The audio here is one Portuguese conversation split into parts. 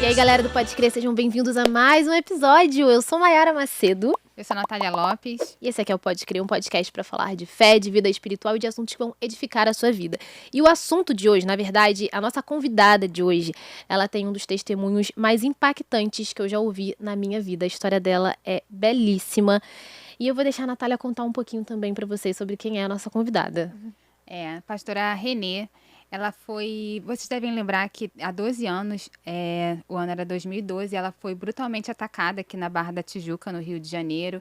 E aí, galera do Pode Crer, sejam bem-vindos a mais um episódio. Eu sou Mayara Macedo. Eu sou a Natália Lopes. E esse aqui é o Pode Crer, um podcast para falar de fé, de vida espiritual e de assuntos que vão edificar a sua vida. E o assunto de hoje, na verdade, a nossa convidada de hoje, ela tem um dos testemunhos mais impactantes que eu já ouvi na minha vida. A história dela é belíssima. E eu vou deixar a Natália contar um pouquinho também para vocês sobre quem é a nossa convidada. A pastora Renê. Ela foi... Vocês devem lembrar que há 12 anos, o ano era 2012, ela foi brutalmente atacada aqui na Barra da Tijuca, no Rio de Janeiro,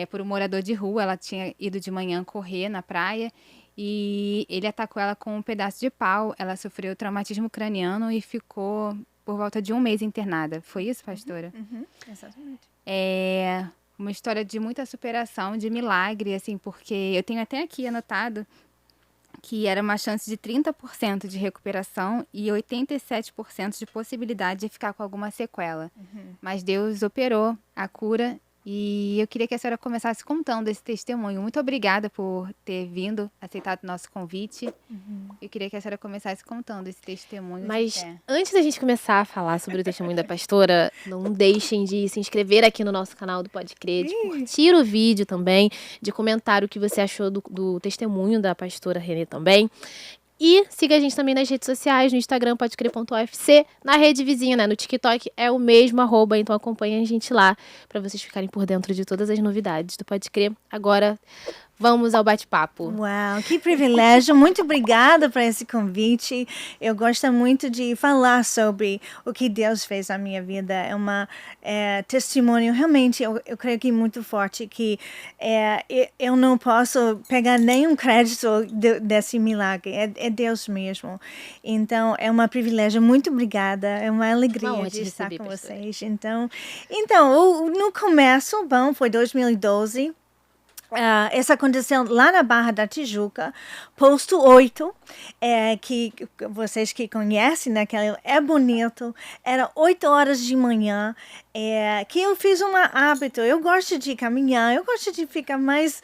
por um morador de rua. Ela tinha ido de manhã correr na praia e ele atacou ela com um pedaço de pau. Ela sofreu traumatismo craniano e ficou por volta de um mês internada. Foi isso, pastora? Exatamente. É uma história de muita superação, de milagre, assim, porque eu tenho até aqui anotado que era uma chance de 30% de recuperação e 87% de possibilidade de ficar com alguma sequela. Mas Deus operou a cura e eu queria que a senhora começasse contando esse testemunho. Muito obrigada por ter vindo, aceitado o nosso convite. Eu queria que a senhora começasse contando esse testemunho. Mas antes da gente começar a falar sobre o testemunho da pastora, não deixem de se inscrever aqui no nosso canal do Pode Crer, de curtir o vídeo também, de comentar o que você achou do testemunho da pastora Renê também. E siga a gente também nas redes sociais, no Instagram, podecrer.ufc, na rede vizinha, né? No TikTok é o mesmo @, então acompanhem a gente lá para vocês ficarem por dentro de todas as novidades do Pode Crer. Agora, vamos ao bate-papo. Uau, que privilégio. Muito obrigada por esse convite. Eu gosto muito de falar sobre o que Deus fez na minha vida. É um testemunho, realmente, eu creio que muito forte, que eu não posso pegar nenhum crédito desse milagre. É Deus mesmo. Então, é um privilégio. Muito obrigada. É uma alegria de estar com vocês. Então, no começo, foi 2012. Essa aconteceu lá na Barra da Tijuca, posto 8, que vocês que conhecem, né, que é bonito, era 8 horas de manhã, que eu fiz um hábito. Eu gosto de caminhar, eu gosto de ficar mais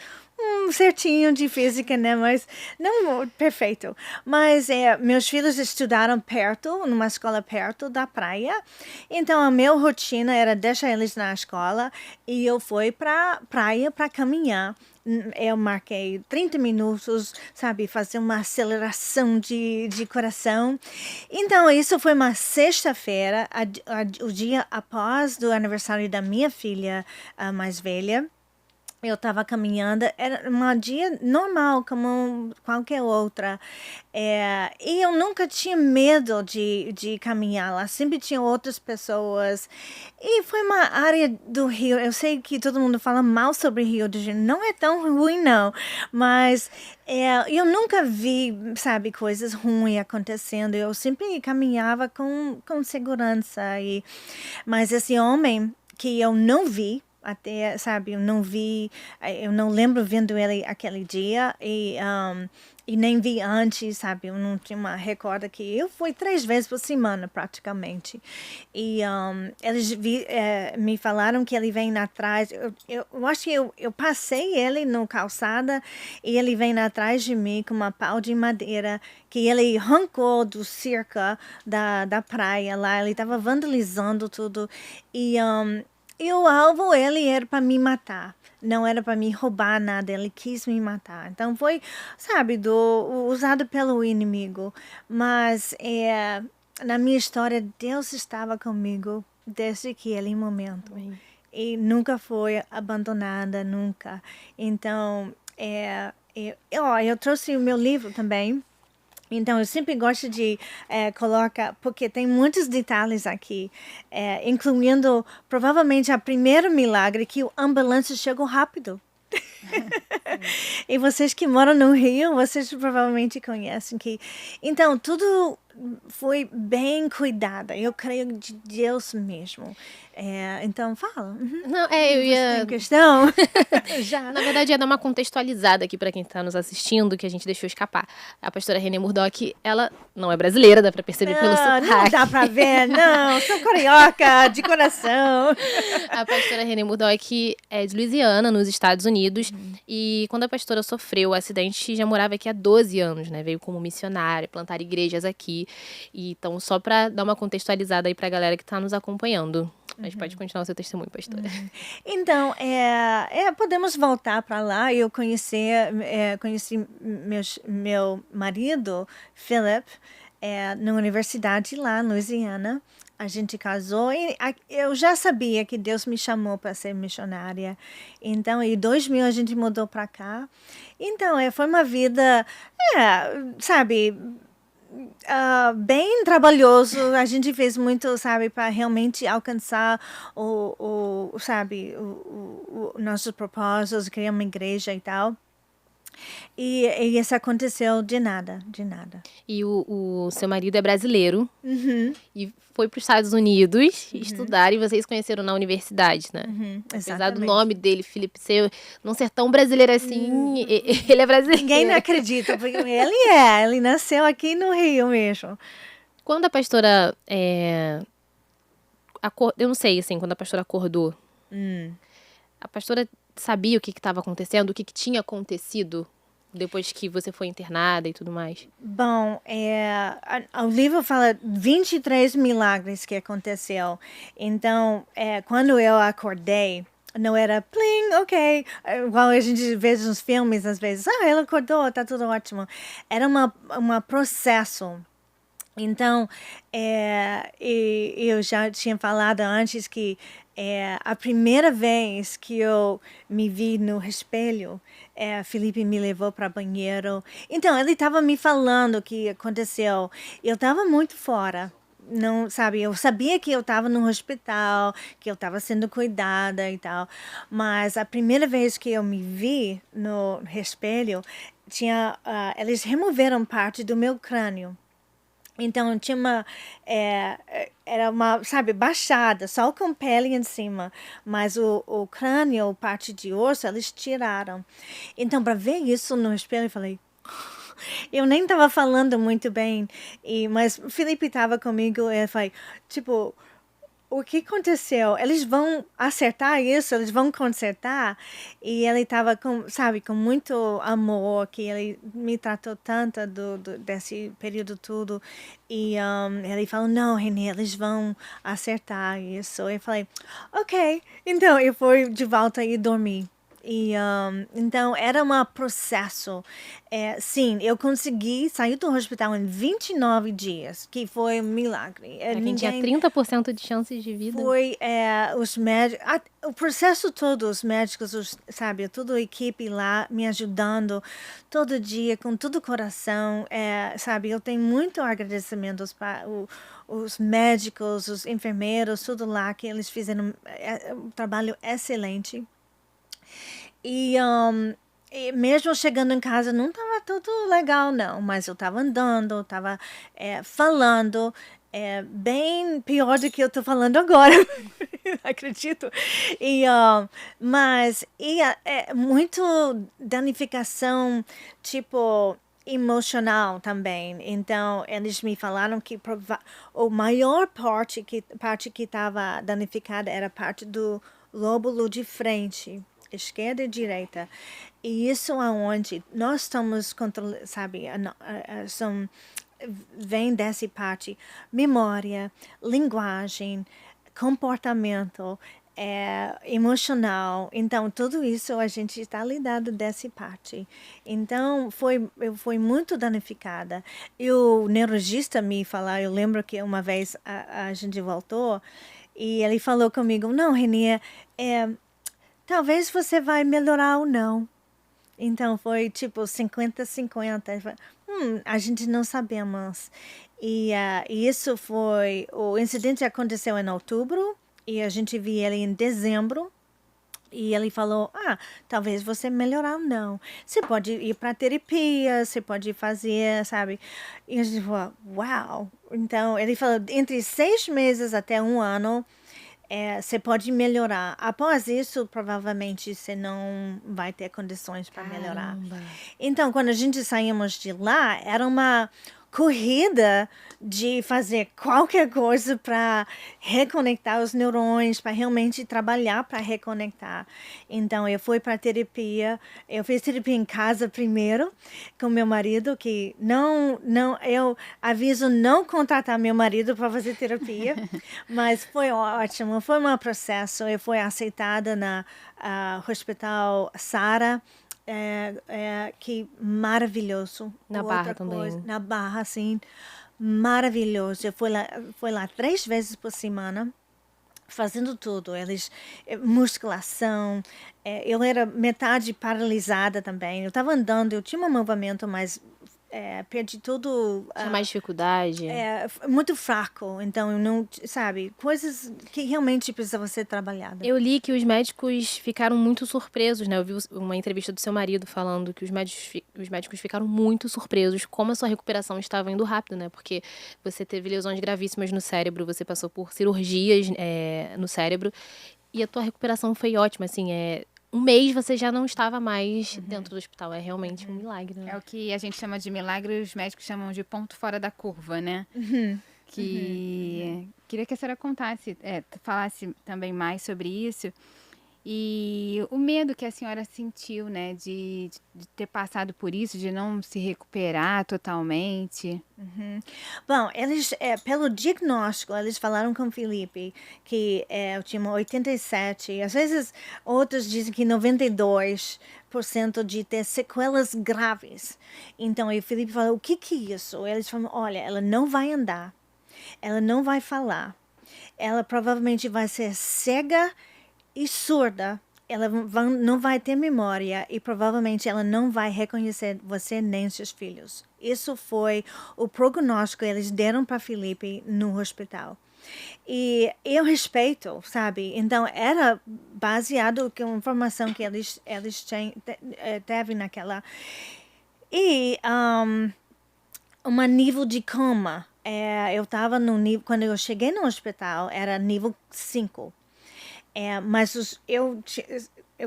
certinho de física, né? Mas não perfeito. Mas meus filhos estudaram perto, numa escola perto da praia. Então a minha rotina era deixar eles na escola e eu fui para praia para caminhar. Eu marquei 30 minutos, sabe, fazer uma aceleração de coração. Então, isso foi uma sexta-feira, o dia após do aniversário da minha filha mais velha. Eu estava caminhando, era um dia normal, como qualquer outra. E eu nunca tinha medo de caminhar lá, sempre tinha outras pessoas. E foi uma área do Rio, eu sei que todo mundo fala mal sobre Rio de Janeiro, não é tão ruim não, mas eu nunca vi, sabe, coisas ruins acontecendo. Eu sempre caminhava com segurança. Mas esse homem que eu não vi, até, sabe, eu não lembro vendo ele aquele dia e nem vi antes, sabe, eu não tinha uma recorda que eu fui 3 vezes por semana praticamente e eles me falaram que ele vem atrás, eu acho que eu passei ele no calçada e ele vem atrás de mim com uma pau de madeira que ele arrancou do cerca da praia lá, ele estava vandalizando tudo e o alvo, ele era para me matar. Não era para me roubar nada, ele quis me matar. Então foi, sabe, usado pelo inimigo. Mas na minha história, Deus estava comigo desde aquele momento. Amém. E nunca foi abandonada, nunca. Então, eu trouxe o meu livro também. Então, eu sempre gosto de colocar, porque tem muitos detalhes aqui, incluindo provavelmente o primeiro milagre que o ambulância chegou rápido. E vocês que moram no Rio, vocês provavelmente conhecem que... Então, tudo foi bem cuidado. Eu creio de Deus mesmo. Então, fala. Não, eu ia... Tem questão? Já. Na verdade, ia dar uma contextualizada aqui para quem está nos assistindo, que a gente deixou escapar. A pastora Renê Murdock, ela não é brasileira, dá para perceber pelo sotaque. Não dá para ver, não. Sou carioca, de coração. A pastora Renê Murdock é de Louisiana, nos Estados Unidos. E quando a pastora sofreu o acidente, já morava aqui há 12 anos, né? Veio como missionária, plantar igrejas aqui. Então, só para dar uma contextualizada aí pra galera que tá nos acompanhando. Mas pode continuar o seu testemunho, pastora. Então, podemos voltar para lá. Eu conheci meu marido, Philip, na universidade lá em Louisiana. A gente casou e eu já sabia que Deus me chamou para ser missionária. Então, em 2000 a gente mudou para cá. Então, foi uma vida, sabe, bem trabalhoso. A gente fez muito, sabe, para realmente alcançar sabe, nossos propósitos, criar uma igreja e tal. E isso aconteceu de nada. E o seu marido é brasileiro e foi para os Estados Unidos estudar, e vocês conheceram na universidade, né? Apesar do nome dele, Felipe, não ser tão brasileiro assim, ele é brasileiro. Ninguém acredita, porque ele nasceu aqui no Rio mesmo. Quando a pastora, eu não sei, assim, quando a pastora acordou, a pastora sabia o que estava acontecendo, o que tinha acontecido depois que você foi internada e tudo mais? Bom, o livro fala 23 milagres que aconteceu. Então, quando eu acordei, não era plim, ok, igual a gente vê nos filmes às vezes, ela acordou, tá tudo ótimo. Era um processo. Então, eu já tinha falado antes que a primeira vez que eu me vi no espelho, Felipe me levou para banheiro. Então, ele estava me falando o que aconteceu. Eu estava muito fora. Não, sabe, eu sabia que eu estava no hospital, que eu estava sendo cuidada e tal. Mas a primeira vez que eu me vi no espelho, eles removeram parte do meu crânio. Então, tinha era uma, sabe, baixada, só com pele em cima. Mas o crânio, parte de osso, eles tiraram. Então, para ver isso no espelho, eu falei... Eu nem estava falando muito bem, mas o Felipe estava comigo e eu falei, tipo... O que aconteceu? Eles vão acertar isso? Eles vão consertar? E ele estava com muito amor, que ele me tratou tanto desse período todo. E ele falou, não, Renê, eles vão acertar isso. Eu falei, ok. Então, eu fui de volta e dormi. E, então, era um processo. Sim, eu consegui sair do hospital em 29 dias, que foi um milagre. Quem tinha 30% de chances de vida. Foi os médicos, o processo todo, os médicos, sabe, toda a equipe lá me ajudando todo dia, com todo o coração. Sabe, eu tenho muito agradecimento para os médicos, os enfermeiros, tudo lá, que eles fizeram um trabalho excelente. E mesmo chegando em casa, não estava tudo legal, não. Mas eu estava andando, estava falando, bem pior do que eu estou falando agora. Acredito. Mas muito danificação, tipo, emocional também. Então, eles me falaram que a maior parte que estava danificada era a parte do lóbulo de frente, esquerda e direita. E isso aonde nós estamos controlando, sabe, vem dessa parte, memória, linguagem, comportamento, emocional. Então, tudo isso a gente está lidando dessa parte. Então, eu fui muito danificada. E o neurologista me falou, eu lembro que uma vez a gente voltou, e ele falou comigo, não, Renê, talvez você vai melhorar ou não. Então, foi tipo 50-50. A gente não sabemos. E isso foi... O incidente aconteceu em outubro e a gente viu ele em dezembro. E ele falou, talvez você melhorar ou não. Você pode ir para terapia, você pode fazer, sabe? E a gente falou, uau! Então, ele falou, entre 6 meses até 1 ano, você pode melhorar. Após isso, provavelmente, você não vai ter condições para melhorar. Então, quando a gente saímos de lá, era uma corrida de fazer qualquer coisa para reconectar os neurônios, para realmente trabalhar para reconectar. Então, eu fui para terapia. Eu fiz terapia em casa primeiro, com meu marido, que eu aviso não contratar meu marido para fazer terapia, mas foi ótimo, foi um processo. Eu fui aceitada na Hospital Sara, que maravilhoso. Na Barra também. Na Barra, sim. Maravilhoso. Eu fui lá 3 vezes por semana, fazendo tudo. Musculação. Eu era metade paralisada também. Eu estava andando, eu tinha um movimento, mas perdi tudo. Tinha mais dificuldade? Muito fraco. Então, eu não, sabe, coisas que realmente precisavam ser trabalhadas. Eu li que os médicos ficaram muito surpresos, né? Eu vi uma entrevista do seu marido falando que os médicos ficaram muito surpresos como a sua recuperação estava indo rápido, né? Porque você teve lesões gravíssimas no cérebro, você passou por cirurgias no cérebro e a tua recuperação foi ótima, assim, 1 mês você já não estava mais dentro do hospital. É realmente um milagre, né? É o que a gente chama de milagre, os médicos chamam de ponto fora da curva, né? Queria que a senhora falasse também mais sobre isso. E o medo que a senhora sentiu, né, de ter passado por isso, de não se recuperar totalmente. Bom, eles, pelo diagnóstico, eles falaram com o Felipe que eu tinha 87, às vezes outros dizem que 92% de ter sequelas graves. Então, o Felipe falou, o que é isso? Eles falaram, olha, ela não vai andar, ela não vai falar, ela provavelmente vai ser cega e surda, ela não vai ter memória e provavelmente ela não vai reconhecer você nem seus filhos. Isso foi o prognóstico que eles deram para Felipe no hospital. E eu respeito, sabe? Então, era baseado com a informação que eles teve naquela. E um nível de coma. Eu estava no nível, quando eu cheguei no hospital, era nível 5. Mas eu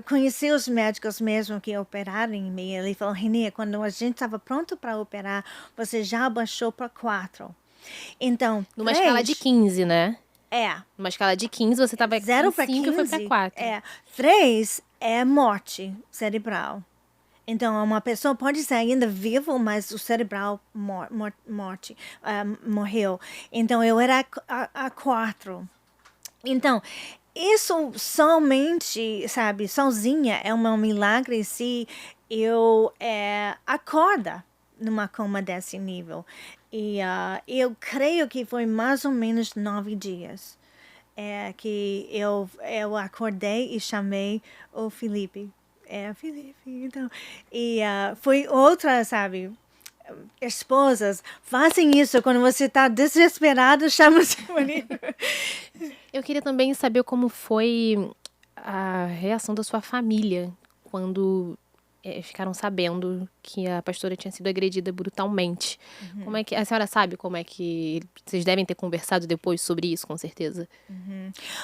conheci os médicos mesmo que operaram em mim. Ele falou, Renê, quando a gente estava pronto para operar, você já abaixou para 4. Então, numa escala de 15, né? Numa escala de 15, você estava 0 para 5 e foi para 4. 3 é morte cerebral. Então, uma pessoa pode ser ainda viva, mas o cerebral morreu. Então, eu era a 4. Então, isso somente, sabe, sozinha é um milagre se eu acorda numa coma desse nível. E eu creio que foi mais ou menos 9 dias que eu acordei e chamei o Felipe. Felipe, então. E foi outra, sabe, esposas fazem isso quando você está desesperado, chama o seu marido. Eu queria também saber como foi a reação da sua família quando ficaram sabendo que a pastora tinha sido agredida brutalmente. Como é que a senhora sabe como é que vocês devem ter conversado depois sobre isso, com certeza?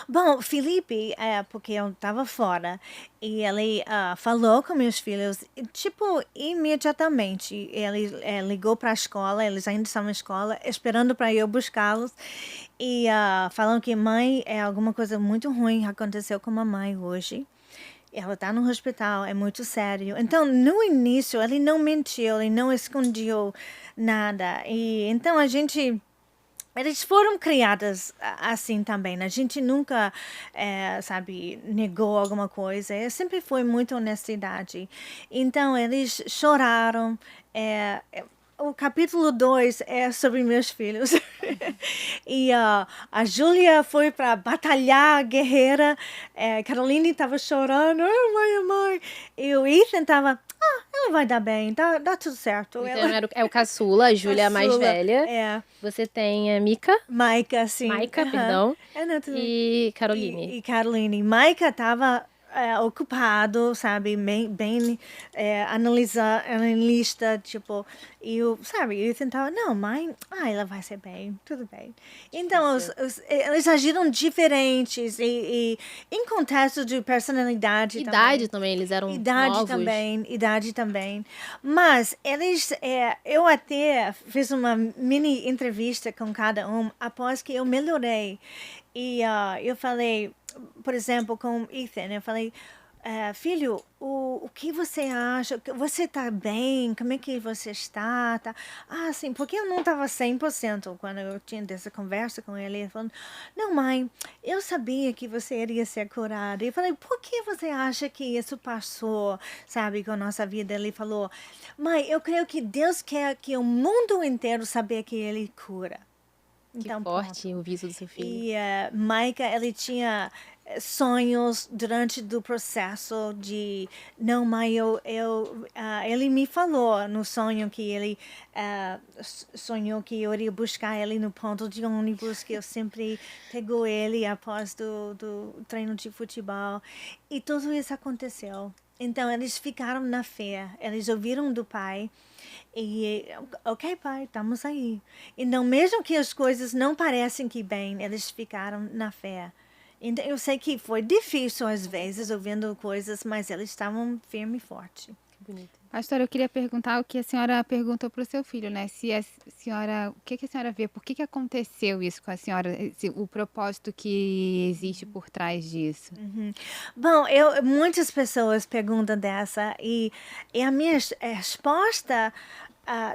Bom, Felipe, porque eu estava fora, e ele falou com meus filhos, tipo, imediatamente. Ele ligou para a escola, eles ainda estão na escola, esperando para eu buscá-los. E falando que mãe, alguma coisa muito ruim aconteceu com a mãe hoje. Ela está no hospital, é muito sério. Então, no início, ele não mentiu, ele não escondeu nada. E então eles foram criadas assim também. A gente nunca, sabe, negou alguma coisa. Sempre foi muita honestidade. Então, eles choraram. O capítulo 2 é sobre meus filhos. E a Júlia foi para batalhar, guerreira. Caroline estava chorando. Mãe. E o Ethan estava, ela vai dar bem, dá tudo certo. Então, é o caçula, a Júlia é a mais velha. Você tem a Mika. Maika, sim. Maika, perdão. E Caroline. E Caroline. Maika estava ocupado, sabe, bem analista, tipo, e eu tentava, não, mãe, ela vai ser bem, tudo bem. Então, eles agiram diferentes e em contexto de personalidade Idade também. também, eles eram novos. Idade também. Mas eu até fiz uma mini entrevista com cada um após que eu melhorei. E eu falei, por exemplo, com Ethan, eu falei, filho, o que você acha? Você está bem? Como é que você está? Tá? Sim, porque eu não estava 100% quando eu tinha dessa conversa com ele. Ele falou, não, mãe, eu sabia que você iria ser curada. Eu falei, por que você acha que isso passou, sabe, com a nossa vida? Ele falou, mãe, eu creio que Deus quer que o mundo inteiro saiba que Ele cura. Que forte o viso do seu filho. E Micah, ele tinha sonhos durante do processo de não, mãe, ele me falou no sonho que ele sonhou que eu iria buscar ele no ponto de ônibus, que eu sempre pegou ele após do treino de futebol, e tudo isso aconteceu. Então eles ficaram na fé, eles ouviram do pai. E, ok, pai, estamos aí. Então, mesmo que as coisas não parecem que bem, eles ficaram na fé. Então, eu sei que foi difícil às vezes, ouvindo coisas, mas eles estavam firme e forte. Que bonito. Pastora, eu queria perguntar o que a senhora perguntou para o seu filho, né? Se a senhora, o que a senhora vê? Por que aconteceu isso com a senhora? O propósito que existe por trás disso? Bom, muitas pessoas perguntam dessa e a minha resposta,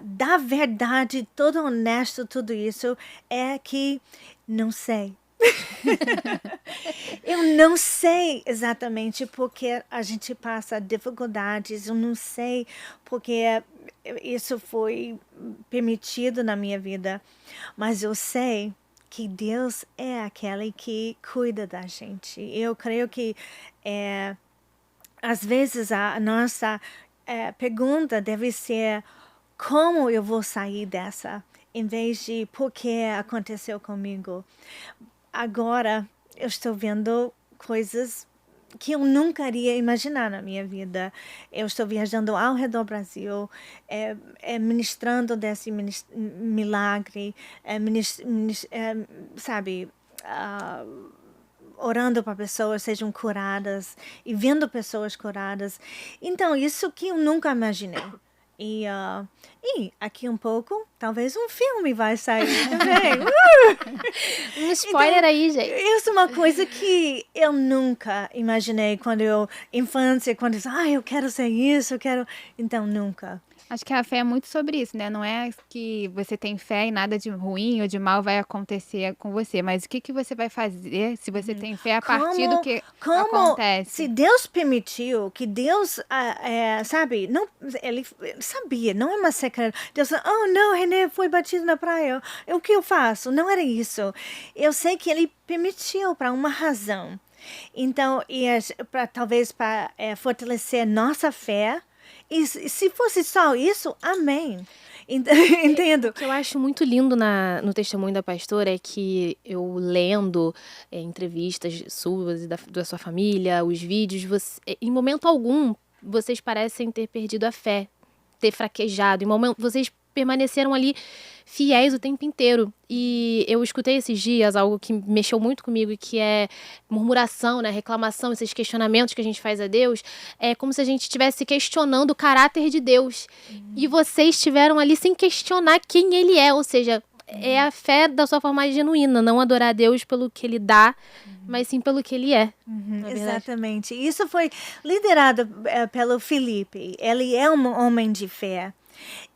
da verdade, todo honesto, tudo isso, é que não sei. Eu não sei exatamente porque a gente passa dificuldades, eu não sei porque isso foi permitido na minha vida, mas eu sei que Deus é aquele que cuida da gente. Eu creio que às vezes a nossa pergunta deve ser como eu vou sair dessa, em vez de por que aconteceu comigo. Agora eu estou vendo coisas que eu nunca iria imaginar na minha vida. Eu estou viajando ao redor do Brasil, ministrando desse milagre, sabe, orando para pessoas sejam curadas e vendo pessoas curadas. Então, isso que eu nunca imaginei. E aqui um pouco, talvez um filme vai sair. Um spoiler então, aí, gente. Isso é uma coisa que eu nunca imaginei quando infância, quando eu quero ser isso, eu quero. Então, nunca. Acho que a fé é muito sobre isso, né? Não é que você tem fé e nada de ruim ou de mal vai acontecer com você, mas o que você vai fazer se você tem fé a partir do que acontece? Se Deus permitiu, que Deus, sabe, não, ele sabia, não é uma secreta. Deus, não, René foi batido na praia, o que eu faço? Não era isso. Eu sei que ele permitiu para uma razão. Então, talvez para fortalecer nossa fé. E se fosse só isso, amém. Entendo. O que eu acho muito lindo no testemunho da pastora é que eu lendo entrevistas suas e da sua família, os vídeos, em momento algum vocês parecem ter perdido a fé, ter fraquejado. Em momento, vocês permaneceram ali fiéis o tempo inteiro. E eu escutei esses dias algo que mexeu muito comigo, e que é murmuração, né, reclamação, esses questionamentos que a gente faz a Deus. É como se a gente estivesse questionando o caráter de Deus. E vocês estiveram ali sem questionar quem Ele é, ou seja, é a fé da sua forma genuína, não adorar a Deus pelo que Ele dá, mas sim pelo que Ele é. Exatamente. Isso foi liderado pelo Felipe. Ele é um homem de fé.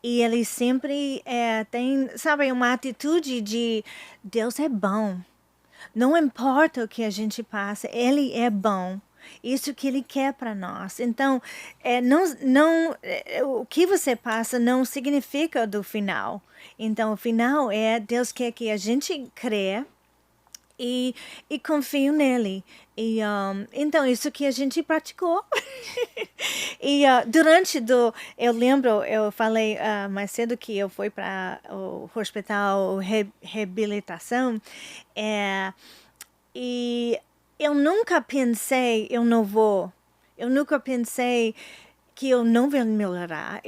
E ele sempre tem, sabe, uma atitude de Deus é bom. Não importa o que a gente passa, Ele é bom. Isso que Ele quer para nós. Então, o que você passa não significa do final. Então, o final Deus quer que a gente crê e confio nele. E, então, isso que a gente praticou. E eu lembro, eu falei mais cedo que eu fui para o hospital reabilitação. E eu nunca pensei, eu nunca pensei que eu não vou melhorar.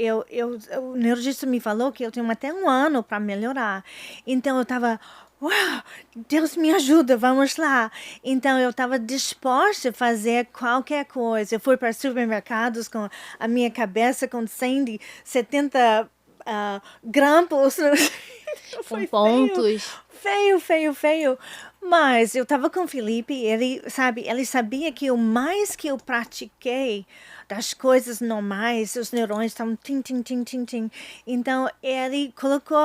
O neurologista me falou que eu tenho até 1 ano para melhorar. Então, eu estava, uau, Deus me ajuda, vamos lá. Então, eu estava disposta a fazer qualquer coisa. Eu fui para supermercados com a minha cabeça com 170 grampos. Com Foi pontos. feio. Mas eu estava com o Felipe, ele sabia que o mais que eu pratiquei das coisas normais, os neurônios estavam tim, tim, tim, tim, tim. Então, ele colocou,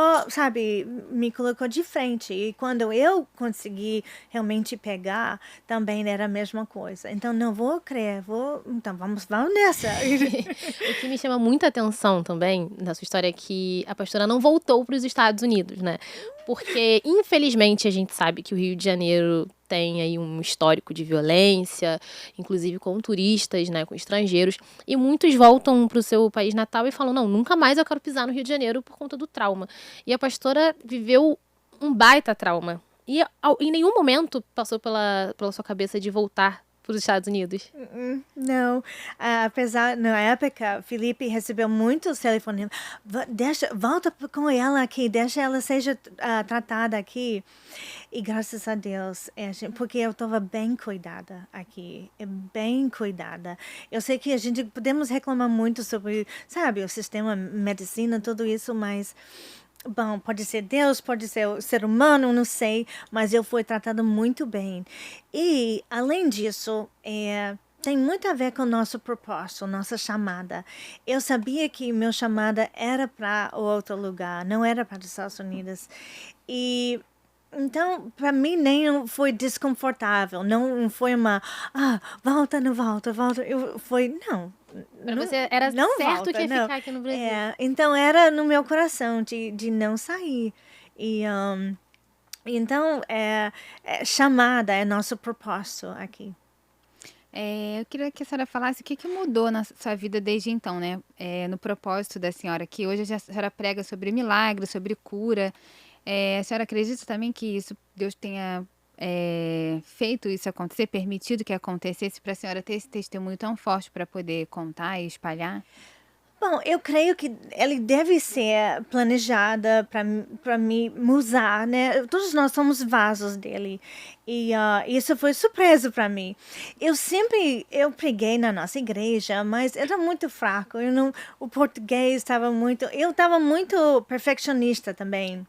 me colocou de frente. E quando eu consegui realmente pegar, também era a mesma coisa. Então, não vou crer, então vamos nessa. O que me chama muita atenção também na sua história é que a pastora não voltou para os Estados Unidos, né? Porque, infelizmente, a gente sabe que o Rio de Janeiro tem aí um histórico de violência, inclusive com turistas, né, com estrangeiros, e muitos voltam para o seu país natal e falam, não, nunca mais eu quero pisar no Rio de Janeiro por conta do trauma. E a pastora viveu um baita trauma. E em nenhum momento passou pela sua cabeça de voltar para os Estados Unidos? Não, apesar, na época, Felipe recebeu muitos telefonemas. Volta com ela aqui, deixa ela seja tratada aqui. E graças a Deus, porque eu estava bem cuidada aqui, bem cuidada. Eu sei que a gente podemos reclamar muito sobre, o sistema medicina, tudo isso, mas bom, pode ser Deus, pode ser o ser humano, não sei, mas eu fui tratada muito bem. E, além disso, tem muito a ver com o nosso propósito, nossa chamada. Eu sabia que minha chamada era para outro lugar, não era para os Estados Unidos. E então, para mim, nem foi desconfortável, não foi uma, volta, não volta. Não. Para você era não certo volta, que ia não. ficar aqui no Brasil. Então, era no meu coração de não sair. E, então, chamada é nosso propósito aqui. Eu queria que a senhora falasse o que mudou na sua vida desde então, né? No propósito da senhora, que hoje a senhora prega sobre milagre, sobre cura. A senhora acredita também que Deus tenha feito isso acontecer, permitido que acontecesse para a senhora ter esse testemunho tão forte para poder contar e espalhar? Bom, eu creio que ele deve ser planejada para me usar, né? Todos nós somos vasos dele. E isso foi surpresa para mim. Eu preguei na nossa igreja, mas era muito fraco. O português estava muito... Eu estava muito perfeccionista também,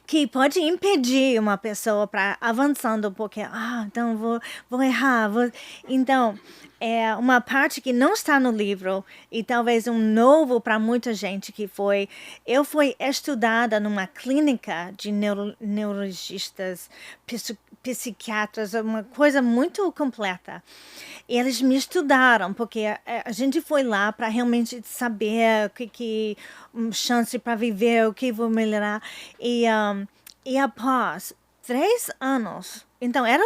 que pode impedir uma pessoa para avançando, porque, então vou errar. Então, é uma parte que não está no livro, e talvez um novo para muita gente, eu fui estudada numa clínica de neurologistas, psiquiatras, uma coisa muito completa. E eles me estudaram, porque a gente foi lá para realmente saber o que chance para viver, o que vou melhorar. E após 3 anos, então era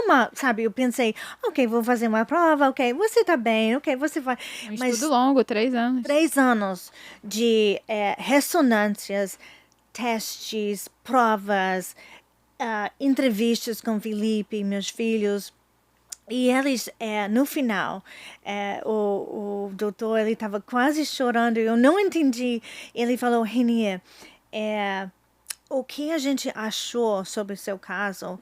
eu pensei, ok, vou fazer uma prova, ok, você tá bem, ok, você vai. Mas estudo longo, 3 anos. 3 anos de ressonâncias, testes, provas, entrevistas com Felipe, meus filhos. E eles, no final, o doutor, ele estava quase chorando, eu não entendi. Ele falou, Renier, o que a gente achou sobre o seu caso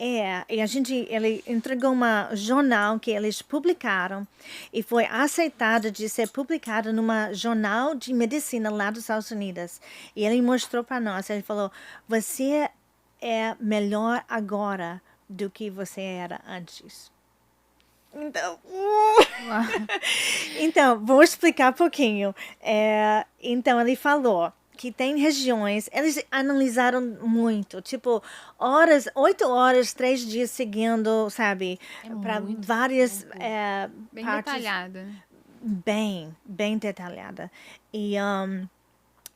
ele entregou um jornal que eles publicaram e foi aceitado de ser publicado numa jornal de medicina lá dos Estados Unidos. E ele mostrou para nós, ele falou, você é melhor agora do que você era antes. Então, vou explicar um pouquinho. Então, ele falou que tem regiões, eles analisaram muito, 8 horas, 3 dias seguindo, para várias Bem partes. detalhada. Bem detalhada. E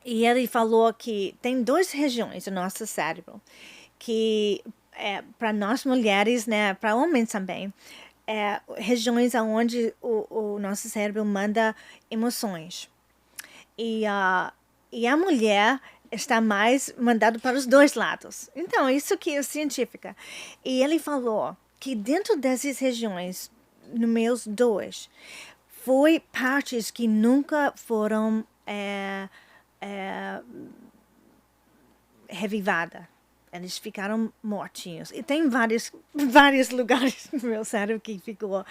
ele falou que tem 2 regiões do nosso cérebro, que para nós mulheres, né, para homens também, regiões onde o nosso cérebro manda emoções. E a mulher está mais mandado para os 2 lados. Então, isso que é científica. E ele falou que dentro dessas regiões, no meus dois, foi partes que nunca foram revivadas. Eles ficaram mortinhos. E tem vários lugares no meu cérebro que ficou.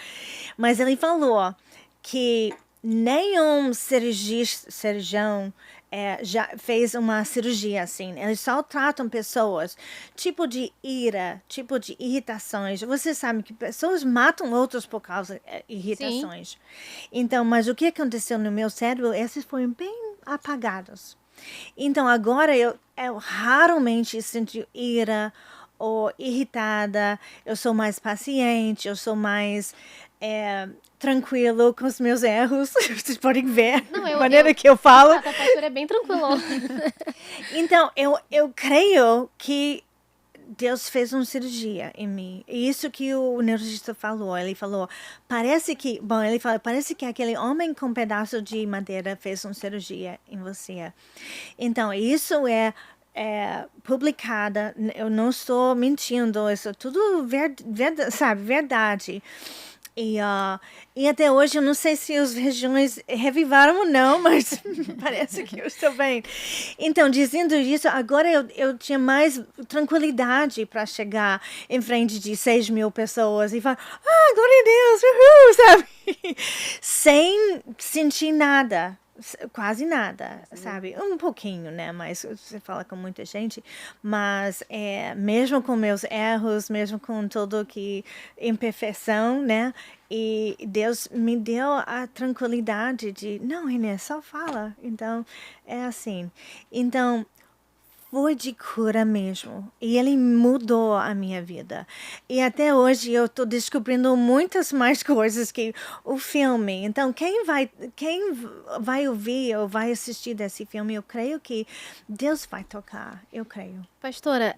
Mas ele falou que nenhum cirurgião já fez uma cirurgia assim. Eles só tratam pessoas, tipo de ira, tipo de irritações. Você sabe que pessoas matam outros por causa de irritações. Sim. Então, mas o que aconteceu no meu cérebro, esses foram bem apagados. Então, agora eu raramente sinto ira ou irritada. Eu sou mais paciente, eu sou mais tranquilo com os meus erros. Vocês podem ver a maneira que eu falo. A pastora é bem tranquila. Então, eu creio que Deus fez uma cirurgia em mim. E isso que o neurologista falou. Ele falou, parece que aquele homem com um pedaço de madeira fez uma cirurgia em você. Então, isso é publicada. Eu não estou mentindo. Isso é tudo verdade. E até hoje, eu não sei se as regiões revivaram ou não, mas parece que eu estou bem. Então, dizendo isso, agora eu tinha mais tranquilidade para chegar em frente de 6.000 pessoas e falar, glória a Deus, uhul, sabe? Sem sentir nada. Quase nada, sabe? Um pouquinho, né? Mas você fala com muita gente. Mas mesmo com meus erros, mesmo com tudo que imperfeição, né? E Deus me deu a tranquilidade de, não, Inês, só fala. Então, é assim. Então, foi de cura mesmo. E ele mudou a minha vida. E até hoje eu estou descobrindo muitas mais coisas que o filme. Então, quem vai ouvir ou vai assistir desse filme, eu creio que Deus vai tocar. Eu creio. Pastora,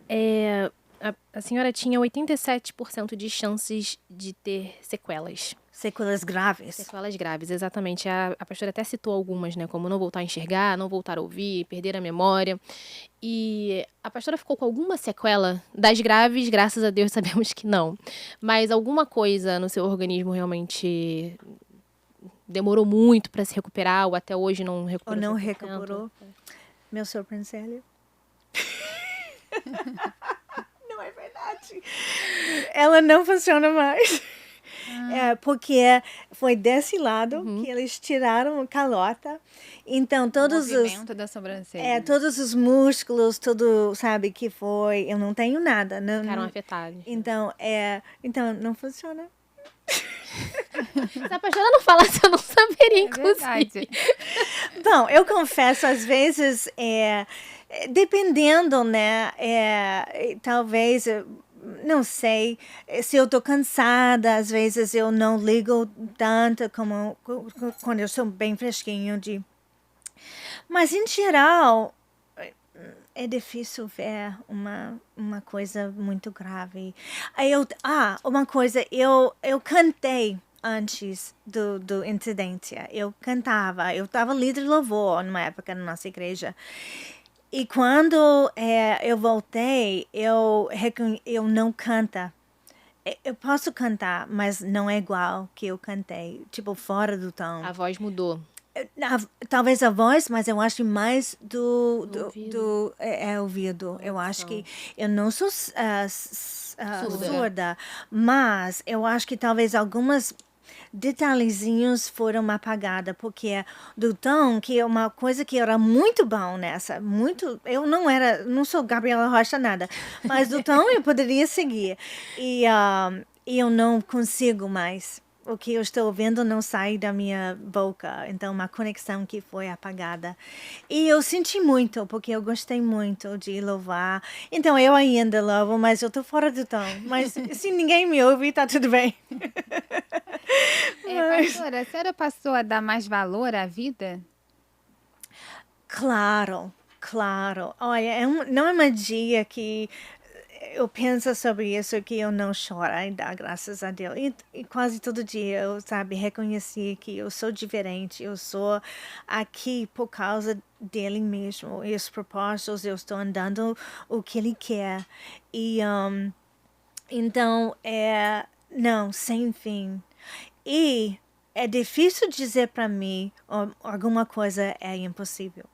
a senhora tinha 87% de chances de ter sequelas. Sequelas graves. Sequelas graves, exatamente. A pastora até citou algumas, né? Como não voltar a enxergar, não voltar a ouvir, perder a memória. E a pastora ficou com alguma sequela das graves, graças a Deus sabemos que não. Mas alguma coisa no seu organismo realmente demorou muito para se recuperar ou até hoje não recuperou? Ou não recuperou? Meu sobrancelha. Não é verdade. Ela não funciona mais. Porque foi desse lado que eles tiraram a calota. Então, todos o movimento da sobrancelha. Todos os músculos, tudo, sabe, que foi... Eu não tenho nada. Ficaram afetados. Então, não funciona. Se a pastora não falasse, eu não saberia, inclusive. Bom, eu confesso, às vezes, dependendo, né, talvez... Não sei, se eu estou cansada, às vezes eu não ligo tanto como quando eu sou bem fresquinho. Mas, em geral, é difícil ver uma coisa muito grave. Uma coisa, eu cantei antes do incidente. Eu cantava, eu estava líder de louvor numa época na nossa igreja. E quando eu voltei, eu não canto. Eu posso cantar, mas não é igual que eu cantei, tipo, fora do tom. A voz mudou. Talvez a voz, mas eu acho mais do ouvido. Eu acho que eu não sou surda, mas eu acho que talvez algumas detalhezinhos foram apagados, porque do tom, que é uma coisa que era muito bom nessa, eu não sou Gabriela Rocha nada, mas do tom eu poderia seguir, e eu não consigo mais. O que eu estou ouvindo não sai da minha boca. Então, uma conexão que foi apagada. E eu senti muito, porque eu gostei muito de louvar. Então, eu ainda louvo, mas eu estou fora do tom. Mas se ninguém me ouve, tá tudo bem. Pastora, a senhora passou a dar mais valor à vida? Claro. Olha, não é uma dia que eu penso sobre isso que eu não choro e dá graças a Deus. E quase todo dia eu, reconheci que eu sou diferente. Eu sou aqui por causa dele mesmo. E os propósitos, eu estou andando o que ele quer. E Então, não, sem fim. E é difícil dizer para mim alguma coisa é impossível.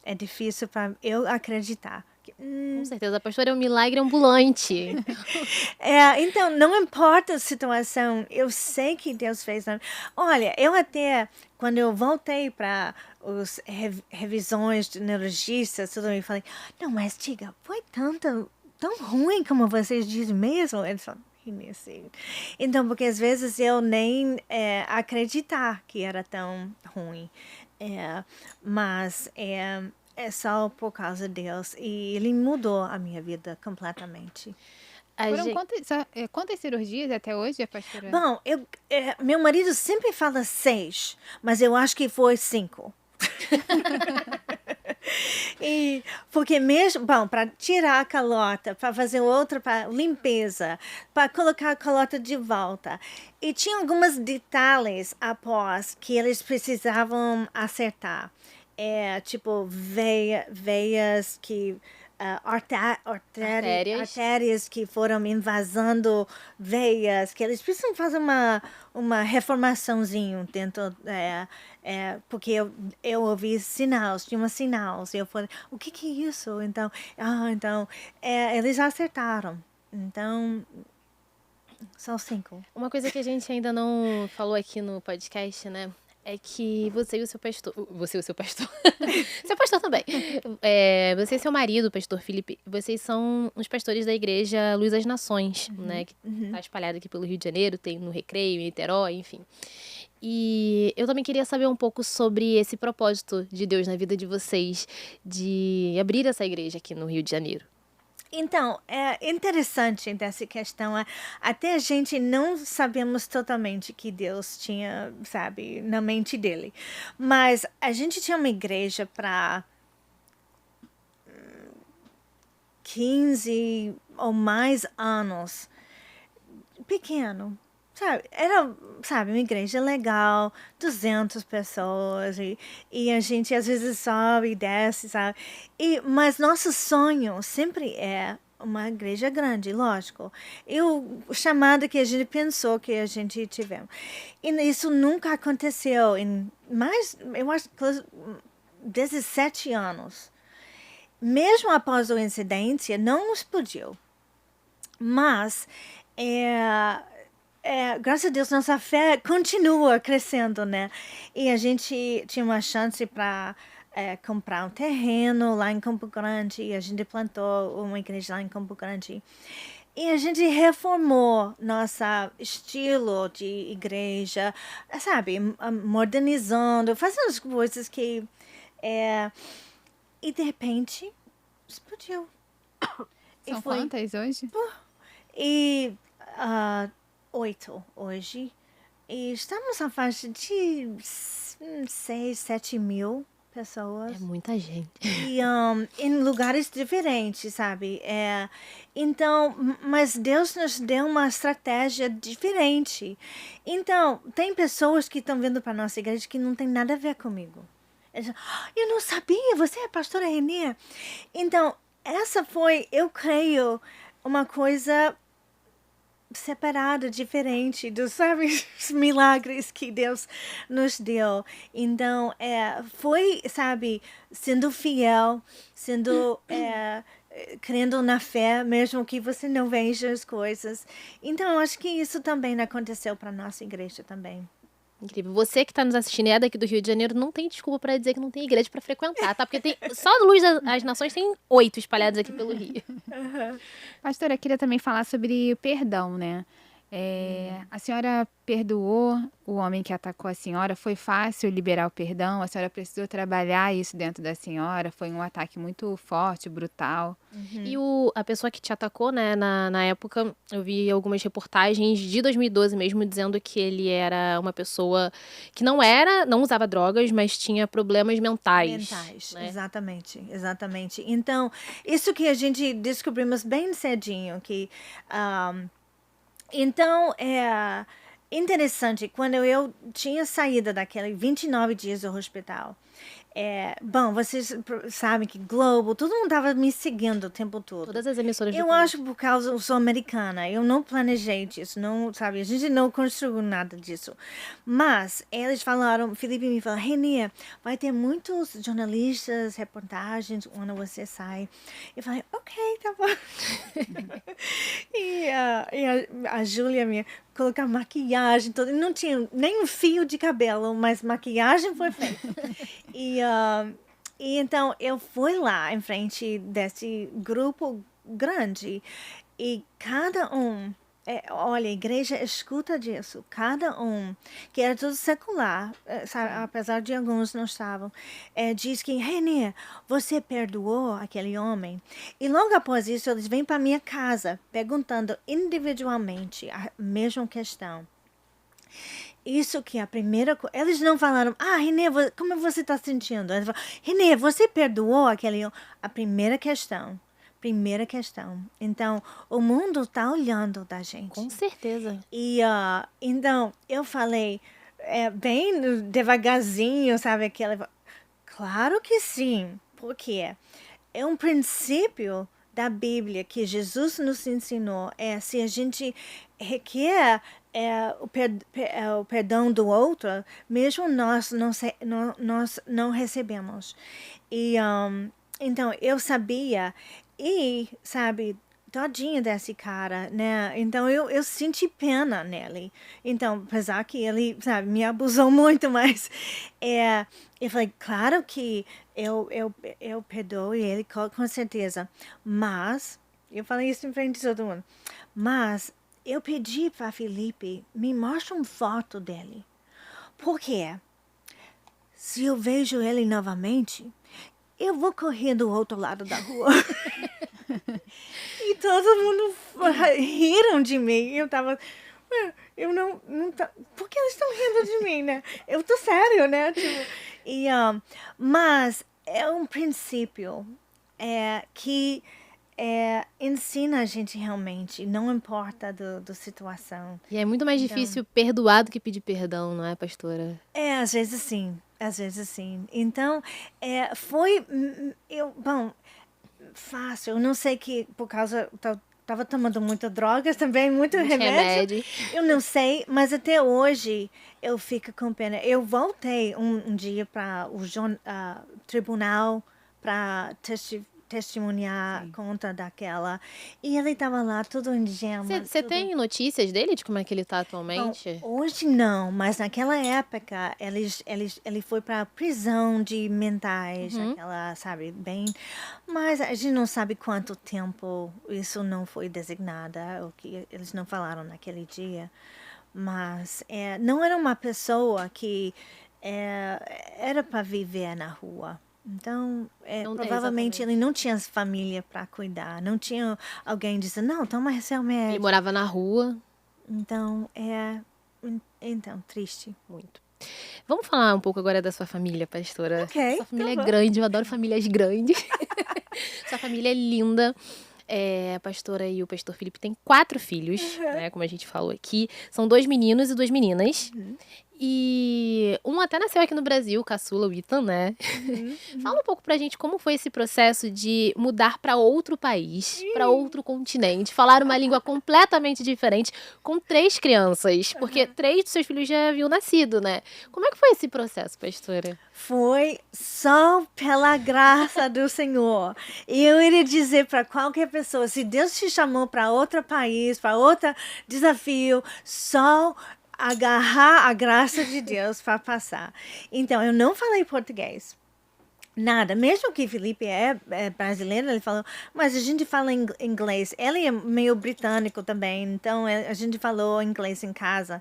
É difícil para eu acreditar. Com certeza, a pastora é um milagre ambulante. Então, não importa a situação, eu sei que Deus fez. Olha, eu até, quando eu voltei para as revisões de neurologistas, tudo, eu falei, não, mas diga, foi tão ruim como vocês dizem mesmo? Eles falaram, assim. Então, porque às vezes eu nem acreditar que era tão ruim. Mas é só por causa de Deus. E Ele mudou a minha vida completamente. Foram quantas cirurgias até hoje, pastora? Bom, meu marido sempre fala 6, mas eu acho que foi 5. Porque mesmo, bom, para tirar a calota, para fazer outra para limpeza, para colocar a calota de volta. E tinha alguns detalhes após que eles precisavam acertar. Tipo veias que artérias que foram invasando veias, que eles precisam fazer uma reformaçãozinho dentro, porque eu ouvi sinais, tinha uns sinais, e eu falei, o que é isso? Então, eles acertaram. Então, são 5. Uma coisa que a gente ainda não falou aqui no podcast, né? É que você e o seu pastor. Você e o seu pastor. Seu pastor também. Você e seu marido, o pastor Felipe, vocês são os pastores da igreja Luz das Nações, né? Que tá espalhada aqui pelo Rio de Janeiro, tem no Recreio, em Niterói, enfim. E eu também queria saber um pouco sobre esse propósito de Deus na vida de vocês, de abrir essa igreja aqui no Rio de Janeiro. Então, é interessante dessa questão. Até a gente não sabemos totalmente que Deus tinha, sabe, na mente dele. Mas a gente tinha uma igreja para 15 ou mais anos. Pequeno. Sabe, era, uma igreja legal, 200 pessoas, e a gente às vezes sobe e desce, sabe? Mas nosso sonho sempre é uma igreja grande, lógico. E o chamado que a gente pensou que a gente tivemos. E isso nunca aconteceu em eu acho, 17 anos. Mesmo após o incidente, não explodiu. Mas, graças a Deus, nossa fé continua crescendo, né? E a gente tinha uma chance para comprar um terreno lá em Campo Grande, e a gente plantou uma igreja lá em Campo Grande. E a gente reformou nosso estilo de igreja, sabe? Modernizando, fazendo as coisas que... e de repente, explodiu. São quantas hoje? E 8 hoje. E estamos na faixa de 6, 7 mil pessoas. É muita gente. E em lugares diferentes, sabe? Então, mas Deus nos deu uma estratégia diferente. Então, tem pessoas que estão vindo para a nossa igreja que não tem nada a ver comigo. Eu não sabia, você é a pastora Renê. Então, essa foi, eu creio, uma coisa separada, diferente dos, sabe, os milagres que Deus nos deu. Então, foi, sabe, sendo fiel, sendo crendo na fé, mesmo que você não veja as coisas. Então, eu acho que isso também aconteceu para nossa igreja também. Incrível. Você que está nos assistindo é daqui do Rio de Janeiro, não tem desculpa para dizer que não tem igreja para frequentar, tá? Porque tem só a Luz das Nações tem 8 espalhadas aqui pelo Rio. Pastora, eu queria também falar sobre o perdão, né? A senhora perdoou o homem que atacou a senhora? Foi fácil liberar o perdão? A senhora precisou trabalhar isso dentro da senhora? Foi um ataque muito forte, brutal. E a pessoa que te atacou, né, na época, eu vi algumas reportagens de 2012 mesmo, dizendo que ele era uma pessoa que não usava drogas, mas tinha problemas mentais. Né? Exatamente. Então, isso que a gente descobrimos bem cedinho, que... Então, é interessante, quando eu tinha saído daquele 29 dias do hospital, Bom, vocês sabem que Globo, todo mundo estava me seguindo o tempo todo. Todas as emissoras Eu do acho por causa eu sou americana, eu não planejei disso, não, sabe, a gente não construiu nada disso. Mas eles falaram, Felipe me falou, Renia, vai ter muitos jornalistas, reportagens quando você sai. Eu falei, ok, tá bom. e a Júlia minha colocar maquiagem toda, não tinha nem um fio de cabelo, mas maquiagem foi feita. E então eu fui lá em frente desse grupo grande e cada um, olha, a igreja escuta disso, cada um, que era tudo secular, sabe, apesar de alguns não estavam, diz que, Renia, você perdoou aquele homem? E logo após isso eles vêm para minha casa perguntando individualmente a mesma questão. Isso que é a primeira coisa. Eles não falaram, Renê, como você está sentindo? Eles falaram, Renê, você perdoou aquele... A primeira questão. Primeira questão. Então, o mundo está olhando da gente. Com certeza. E, então, eu falei, bem devagarzinho, sabe? Claro que sim. Por quê? É um princípio da Bíblia que Jesus nos ensinou. Se a gente requer o perdão do outro, mesmo nós não recebemos. E então eu sabia e sabe todinha desse cara, né? Então eu senti pena nele. Então, apesar que ele, sabe, me abusou muito, mas eu falei, claro que eu perdoo ele com certeza. Mas eu falei isso em frente de todo mundo. Mas eu pedi para Felipe me mostre uma foto dele. Por quê? Se eu vejo ele novamente, eu vou correr do outro lado da rua. E todo mundo riram de mim. Eu tava... Eu não por que eles estão rindo de mim, né? Eu tô sério, né? Tipo, mas é um princípio que ensina a gente realmente, não importa da situação. E é muito mais difícil perdoar do que pedir perdão, não é, pastora? Às vezes sim, às vezes sim. Então, foi, fácil. Eu não sei que por causa, tava tomando muitas drogas também, muito remédio. Eu não sei, mas até hoje eu fico com pena. Eu voltei um dia para o tribunal para testemunhar contra daquela. E ele estava lá, todo em gema. Você tem notícias dele, de como é que ele está atualmente? Bom, hoje não, mas naquela época ele foi para prisão de mentais, aquela, sabe, bem... Mas a gente não sabe quanto tempo isso não foi designada, o que eles não falaram naquele dia. Mas não era uma pessoa que era para viver na rua. Então, provavelmente ele não tinha família para cuidar, não tinha alguém dizendo, não, toma esse remédio. Ele morava na rua. Então, triste. Muito. Vamos falar um pouco agora da sua família, pastora. Ok. Sua família é grande, eu adoro famílias grandes. Sua família é linda. A pastora e o pastor Felipe têm 4 filhos, né, como a gente falou aqui. São 2 meninos e 2 meninas. E um até nasceu aqui no Brasil, o caçula, o Ethan, né? Fala um pouco pra gente como foi esse processo de mudar para outro país, para outro continente, falar uma língua completamente diferente com 3 crianças, porque 3 dos seus filhos já haviam nascido, né? Como é que foi esse processo, pastora? Foi só pela graça do Senhor. E eu iria dizer para qualquer pessoa, se Deus te chamou para outro país, para outro desafio, só agarrar a graça de Deus para passar. Então, eu não falei português. Nada. Mesmo que Felipe é brasileiro, ele falou, mas a gente fala inglês. Ele é meio britânico também, então a gente falou inglês em casa.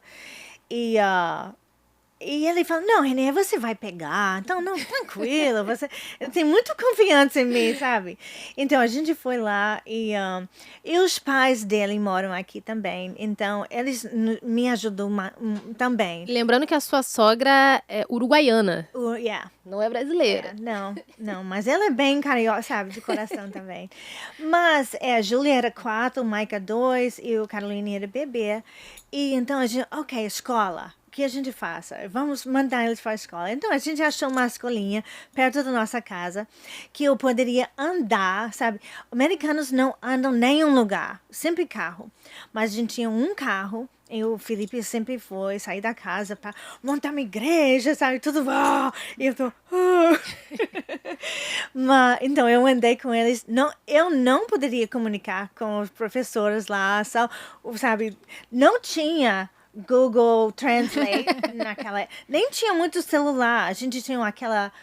E ele falou, não, Renê, você vai pegar. Então, não, tranquilo. Você tem muita confiança em mim, sabe? Então, a gente foi lá e os pais dele moram aqui também. Então, eles me ajudam também. Lembrando que a sua sogra é uruguaiana. Não é brasileira. Não, mas ela é bem carioca, sabe? De coração também. Mas a Júlia era 4, o Maica 2 e o Carolina era bebê. E então a gente, escola. que a gente faça? Vamos mandar eles para a escola. Então, a gente achou uma escolinha perto da nossa casa que eu poderia andar, sabe? Americanos não andam em nenhum lugar, sempre carro. Mas a gente tinha um carro. E o Felipe sempre foi sair da casa para montar uma igreja, sabe? Tudo. E eu tô. Mas, então, eu andei com eles. Não, eu não poderia comunicar com os professores lá, só, sabe? Não tinha Google Translate naquela. Nem tinha muito celular. A gente tinha aquela.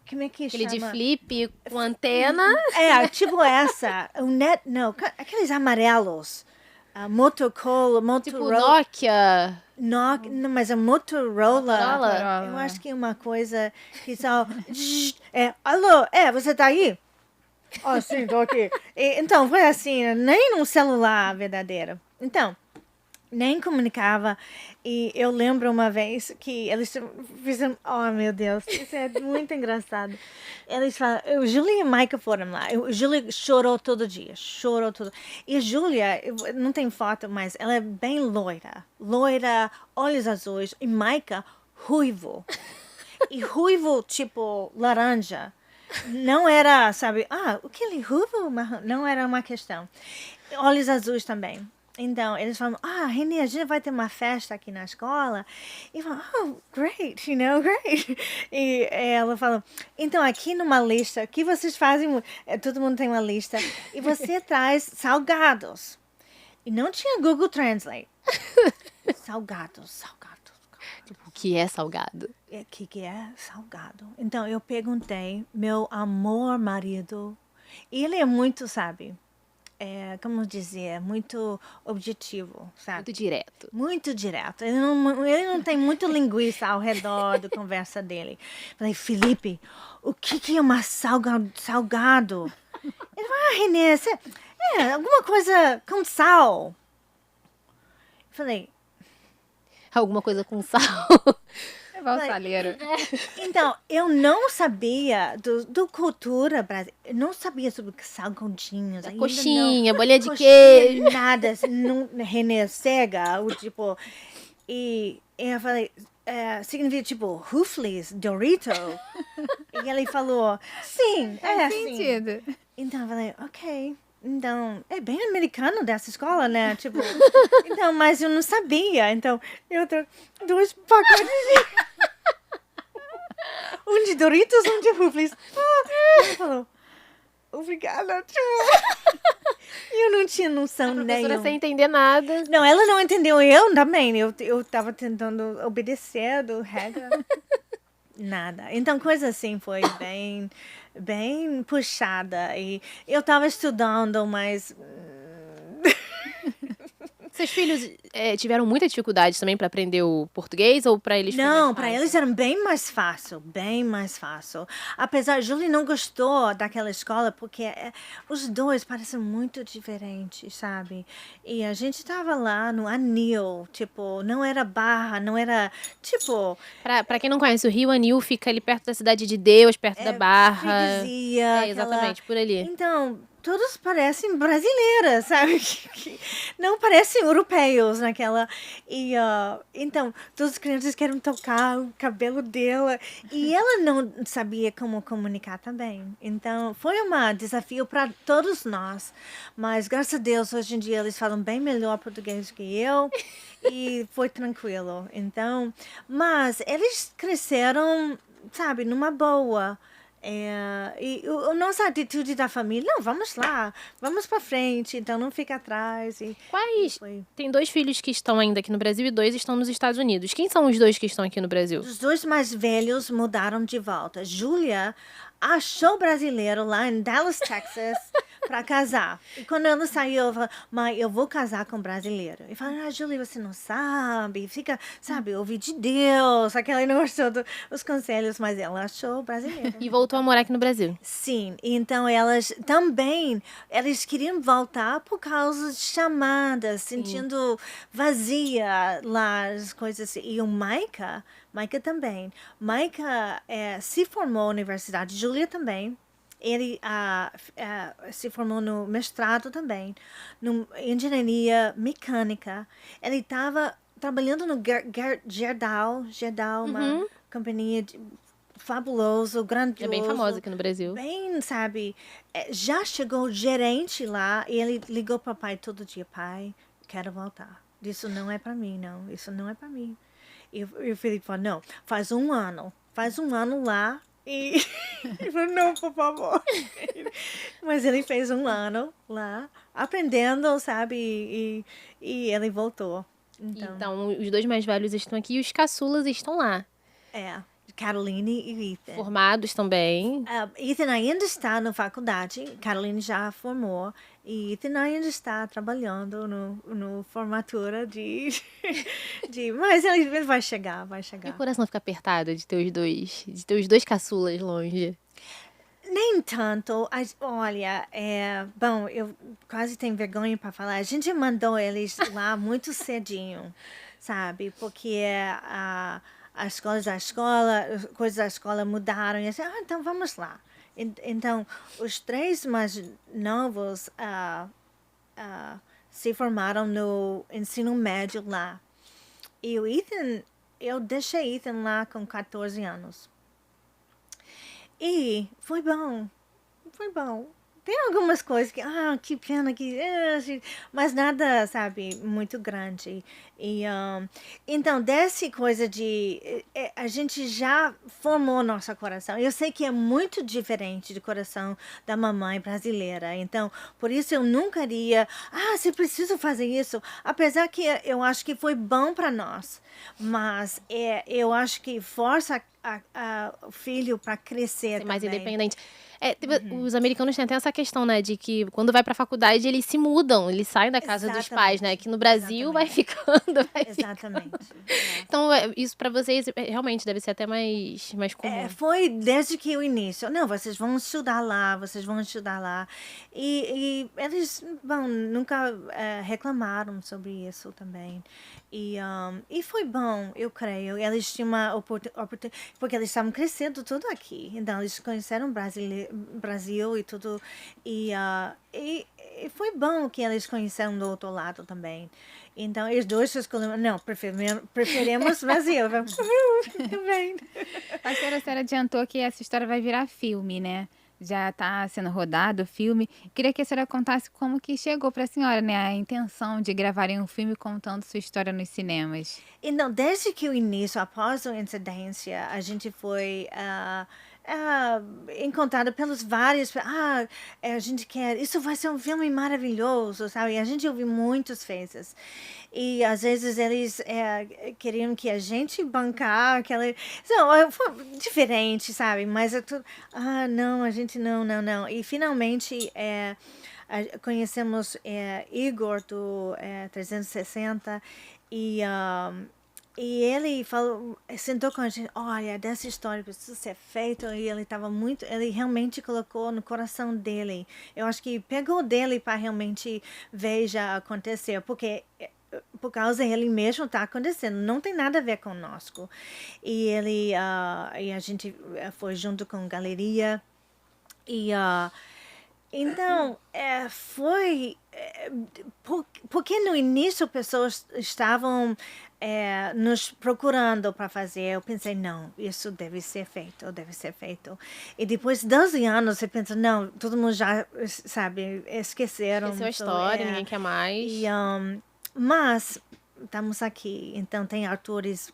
Como é que Aquele chama? de flip com antena. Tipo essa. O net. Não, aqueles amarelos. Motorola. Tipo Nokia. Não, mas a Motorola. Motorola. Eu acho que é uma coisa que só. Alô, você tá aí? Sim, tô aqui. Então, foi assim, nem um celular verdadeiro. Então, nem comunicava. E eu lembro uma vez que eles fizeram. Oh, meu Deus, isso é muito engraçado. Eles falaram. O Júlia e a Maica foram lá. O Júlia chorou todo dia. Chorou todo. E a Júlia, não tem foto, mas ela é bem loira. Loira, olhos azuis. E Maica, ruivo. E ruivo, tipo, laranja. Não era, sabe? Aquele ruivo não era uma questão. Olhos azuis também. Então, eles falam, Renê, a gente vai ter uma festa aqui na escola. E falam, great, great. E ela fala, então, aqui numa lista, o que vocês fazem? Todo mundo tem uma lista. E você traz salgados. E não tinha Google Translate. Salgados. Tipo, o que é salgado? O que é salgado? Então, eu perguntei, meu amor marido, ele é muito, sabe, como dizer, muito objetivo, sabe? Muito direto. Muito direto. Ele não tem muito linguiça ao redor da conversa dele. Falei, Felipe, o que é uma salgado? Ele falou, Renê, alguma coisa com sal. Falei, alguma coisa com sal. É valsaleiro. Então, eu não sabia do cultura brasileira. Eu não sabia sobre salgadinhos. Ainda Coxinha, não. bolinha de Coxinha, queijo. nada. Não, Renê cega, tipo. E eu falei, significa tipo, Rufles, Dorito. E ele falou, sim, Faz sim. sentido. Então eu falei, ok. Então, é bem americano dessa escola, né? Tipo, então, mas eu não sabia. Então, eu tô 2 pacotes de... um de Doritos, um de Rufles. Ele falou, obrigada, tipo... Eu não tinha noção nenhuma. A professora sem entender nada. Não, ela não entendeu, eu também. Eu tava tentando obedecer do regra. Nada. Então, coisa assim foi bem puxada. E eu tava estudando, mas... Seus filhos tiveram muita dificuldade também para aprender o português ou para eles foi mais Não, fácil? para eles era bem mais fácil. Apesar, Julie não gostou daquela escola porque os dois parecem muito diferentes, sabe? E a gente tava lá no Anil, tipo, não era Barra, não era, tipo... Para quem não conhece, o Rio Anil fica ali perto da Cidade de Deus, perto da Barra. Freguesia, Exatamente, por ali. Então, todos parecem brasileiras, sabe? Não parecem europeus naquela... E, então, todas as crianças querem tocar o cabelo dela. E ela não sabia como comunicar também. Então, foi um desafio para todos nós. Mas, graças a Deus, hoje em dia eles falam bem melhor português que eu. E foi tranquilo. Então, mas eles cresceram, sabe, numa boa. E a nossa atitude da família, não, vamos lá, vamos para frente, então não fica atrás. Quais? Tem 2 filhos que estão ainda aqui no Brasil e 2 estão nos Estados Unidos. Quem são os 2 que estão aqui no Brasil? Os 2 mais velhos mudaram de volta. Júlia achou brasileiro lá em Dallas, Texas, para casar. E quando ela saiu, eu falei, mãe, eu vou casar com brasileiro. E falei, Júlia, você não sabe, fica, sabe, ouvir de Deus. Aquela não gostou dos conselhos, mas ela achou brasileiro. E voltou a morar aqui no Brasil. Sim, então elas queriam voltar por causa de chamadas, sentindo vazia lá, as coisas assim. E o Maica também. Maica se formou na universidade, Júlia também. Ele se formou no mestrado também, em engenharia mecânica. Ele estava trabalhando no Gerdau, uma companhia fabuloso, grandioso. É bem famosa aqui no Brasil. Bem, sabe, já chegou o gerente lá e ele ligou para o pai todo dia, pai, quero voltar. Isso não é para mim, não. Isso não é para mim. E o Felipe falou, não, faz um ano lá e ele falou, não, por favor. Mas ele fez um ano lá, aprendendo, sabe, e ele voltou. Então, os 2 mais velhos estão aqui e os caçulas estão lá. Caroline e Ethan. Formados também. Ethan ainda está na faculdade, Caroline já formou, e Ethan ainda está trabalhando no formatura de mas ele vai chegar. E o coração fica apertado de ter os dois caçulas longe. Nem tanto. Olha, bom, eu quase tenho vergonha para falar. A gente mandou eles lá muito cedinho, sabe? Porque as coisas da escola mudaram. E assim, então vamos lá. Então, os 3 mais novos se formaram no ensino médio lá. E o Ethan, eu deixei Ethan lá com 14 anos. E foi bom. Tem algumas coisas que pena que... mas nada, sabe, muito grande. E, então, dessa coisa de... a gente já formou nosso coração. Eu sei que é muito diferente do coração da mamãe brasileira. Então, por isso eu nunca iria... você precisa fazer isso. Apesar que eu acho que foi bom para nós. Mas eu acho que força o filho para crescer Ser mais também. independente. Os americanos têm até essa questão, né, de que quando vai pra faculdade eles se mudam, eles saem da casa dos pais, né, que no Brasil vai ficando, Exatamente. Então, isso pra vocês realmente deve ser até mais comum. Foi desde que o início. Não, vocês vão estudar lá. E eles, bom, nunca reclamaram sobre isso também. E foi bom, eu creio. Eles tinham uma oportunidade, porque eles estavam crescendo tudo aqui. Então, eles conheceram Brasil e tudo. E foi bom que eles conheceram do outro lado também. Então, os dois escolheram, não, preferimos Brasil. Também. A senhora adiantou que essa história vai virar filme, né? Já está sendo rodado o filme. Queria que a senhora contasse como que chegou para a senhora, né? A intenção de gravarem um filme contando sua história nos cinemas. Então, desde que o início, após a incidência, a gente foi encontrada pelos vários... a gente quer... Isso vai ser um filme maravilhoso, sabe? E a gente ouviu muitas vezes. E, às vezes, eles queriam que a gente bancar aquela... Foi diferente, sabe? Mas não, a gente não. E, finalmente, conhecemos Igor, do 360, e ele sentou com a gente, olha, dessa história precisa ser feita, e ele realmente colocou no coração dele. Eu acho que pegou dele para realmente veja acontecer, porque por causa ele mesmo está acontecendo, não tem nada a ver conosco. E a gente foi junto com a galeria, então, foi... porque no início pessoas estavam nos procurando para fazer. Eu pensei, não, isso deve ser feito. E depois de 12 anos, você pensa, não, todo mundo já, sabe, esqueceram. Esqueceu a história, ninguém quer mais. Mas estamos aqui. Então, tem atores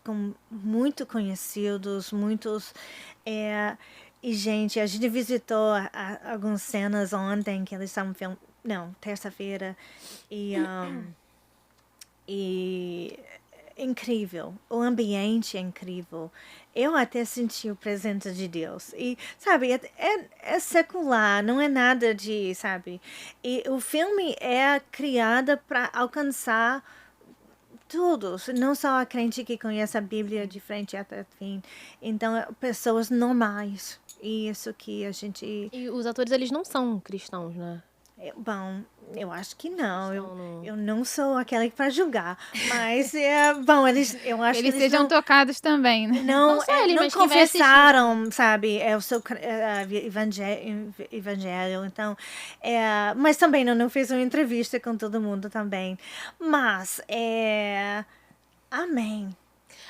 muito conhecidos, muitos... E, gente, a gente visitou algumas cenas ontem que eles estavam filmando. Não, terça-feira. E incrível. O ambiente é incrível. Eu até senti a presença de Deus. E, sabe, é secular, não é nada de, sabe? E o filme é criado para alcançar todos, não só a crente que conhece a Bíblia de frente até fim. Então, pessoas normais. E isso que a gente... E os atores, eles não são cristãos, né? Bom, eu acho que não. Eu não sou aquela para julgar. Mas, bom, eu acho que eles sejam tocados também, né? Não, Não só eles, não mas quem vai confessaram, sabe? Eu sou evangelho, então... mas também não fiz uma entrevista com todo mundo também. Mas, Amém.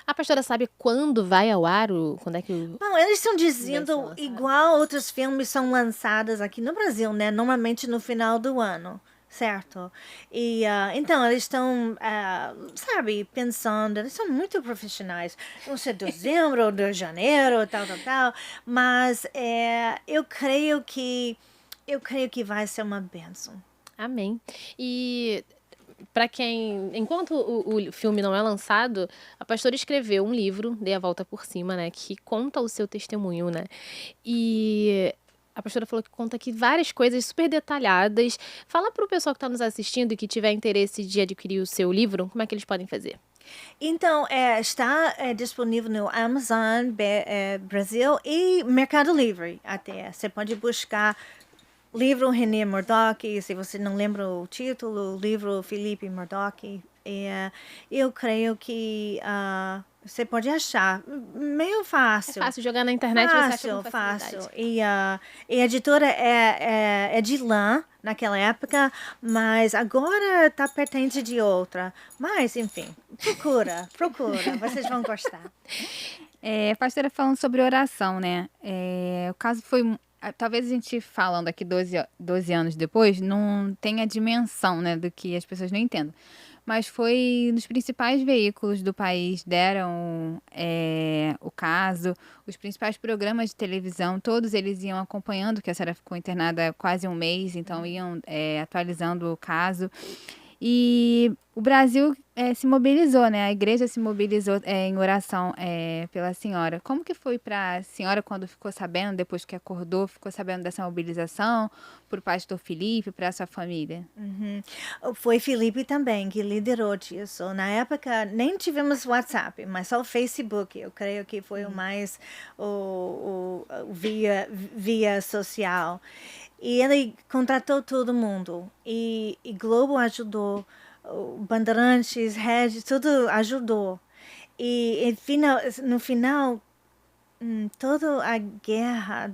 A pastora sabe quando vai ao ar? Quando é que Bom, eles estão vai ser dizendo lançado? igual outros filmes são lançados aqui no Brasil, né? Normalmente no final do ano, certo? E então eles estão, sabe, pensando, eles são muito profissionais. Não sei, dezembro, de janeiro, tal. Mas eu creio que vai ser uma bênção. Amém. E para quem, enquanto o filme não é lançado, a pastora escreveu um livro, Dê a Volta por Cima, né, que conta o seu testemunho, né? E a pastora falou que conta aqui várias coisas super detalhadas. Fala para o pessoal que está nos assistindo e que tiver interesse de adquirir o seu livro, como é que eles podem fazer? Então, está disponível no Amazon Brasil e Mercado Livre até. Você pode buscar livro René Murdoch, se você não lembra o título, livro Felipe Murdoch. Eu creio que você pode achar meio É fácil. fácil jogar na internet, você acha com Fácil. facilidade. E a editora é de lã naquela época, mas agora está pertence de outra. Mas, enfim, procura, vocês vão gostar. Pastora, falando sobre oração, né? O caso foi. Talvez a gente falando aqui 12 anos depois não tenha dimensão, né, do que as pessoas não entendam. Mas foi nos principais veículos do país, deram o caso, os principais programas de televisão, todos eles iam acompanhando, que a senhora ficou internada há quase um mês, então iam atualizando o caso. E o Brasil se mobilizou, né? A igreja se mobilizou em oração pela senhora. Como que foi para a senhora quando ficou sabendo, depois que acordou, ficou sabendo dessa mobilização, por pastor Felipe, para a sua família? Uhum. Foi Felipe também que liderou isso. Na época nem tivemos WhatsApp, mas só o Facebook. Eu creio que foi o mais via social. E ele contratou todo mundo. E Globo ajudou, o Bandeirantes, Rede, tudo ajudou. E no final, toda a guerra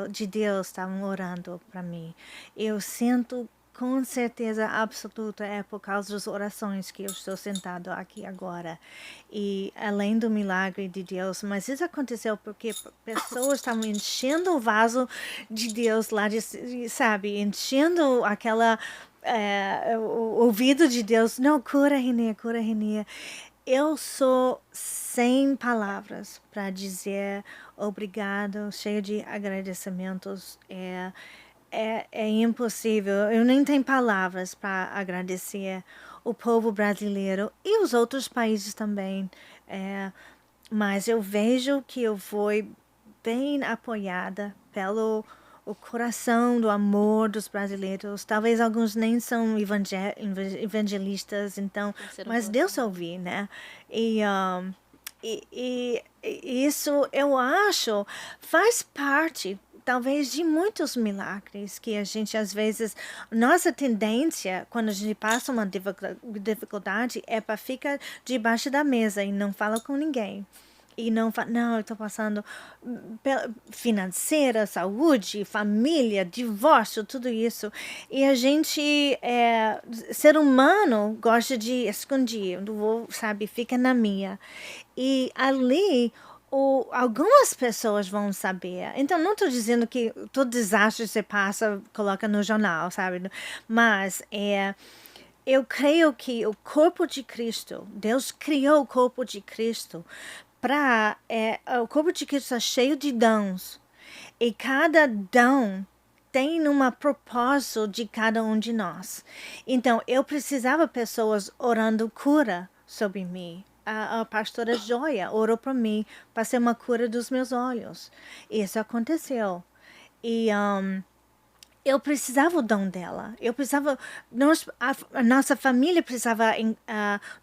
de Deus estavam orando para mim. Eu sinto com certeza absoluta é por causa das orações que eu estou sentado aqui agora. E além do milagre de Deus, mas isso aconteceu porque pessoas estavam enchendo o vaso de Deus lá, sabe, enchendo o ouvido de Deus. Não, cura Renê, cura Renê. Eu sou sem palavras para dizer obrigado, cheio de agradecimentos. É impossível. Eu nem tenho palavras para agradecer o povo brasileiro e os outros países também. Mas eu vejo que eu fui bem apoiada pelo o coração do amor dos brasileiros. Talvez alguns nem são evangelistas, então, mas Deus ouve, né? E isso eu acho faz parte talvez de muitos milagres que a gente às vezes, nossa tendência quando a gente passa uma dificuldade é para ficar debaixo da mesa e não fala com ninguém. E não, eu estou passando financeira, saúde, família, divórcio, tudo isso. E a gente, ser humano, gosta de esconder, não vou, sabe, fica na minha. E ali, algumas pessoas vão saber. Então, não estou dizendo que todo desastre você passa, coloca no jornal, sabe? Mas eu creio que o corpo de Cristo, Deus criou o corpo de Cristo o corpo de Cristo está cheio de dons. E cada dom tem um propósito de cada um de nós. Então, eu precisava pessoas orando cura sobre mim. A pastora Joia orou para mim para ser uma cura dos meus olhos. Isso aconteceu. E eu precisava do dom dela. Eu precisava, a nossa família precisava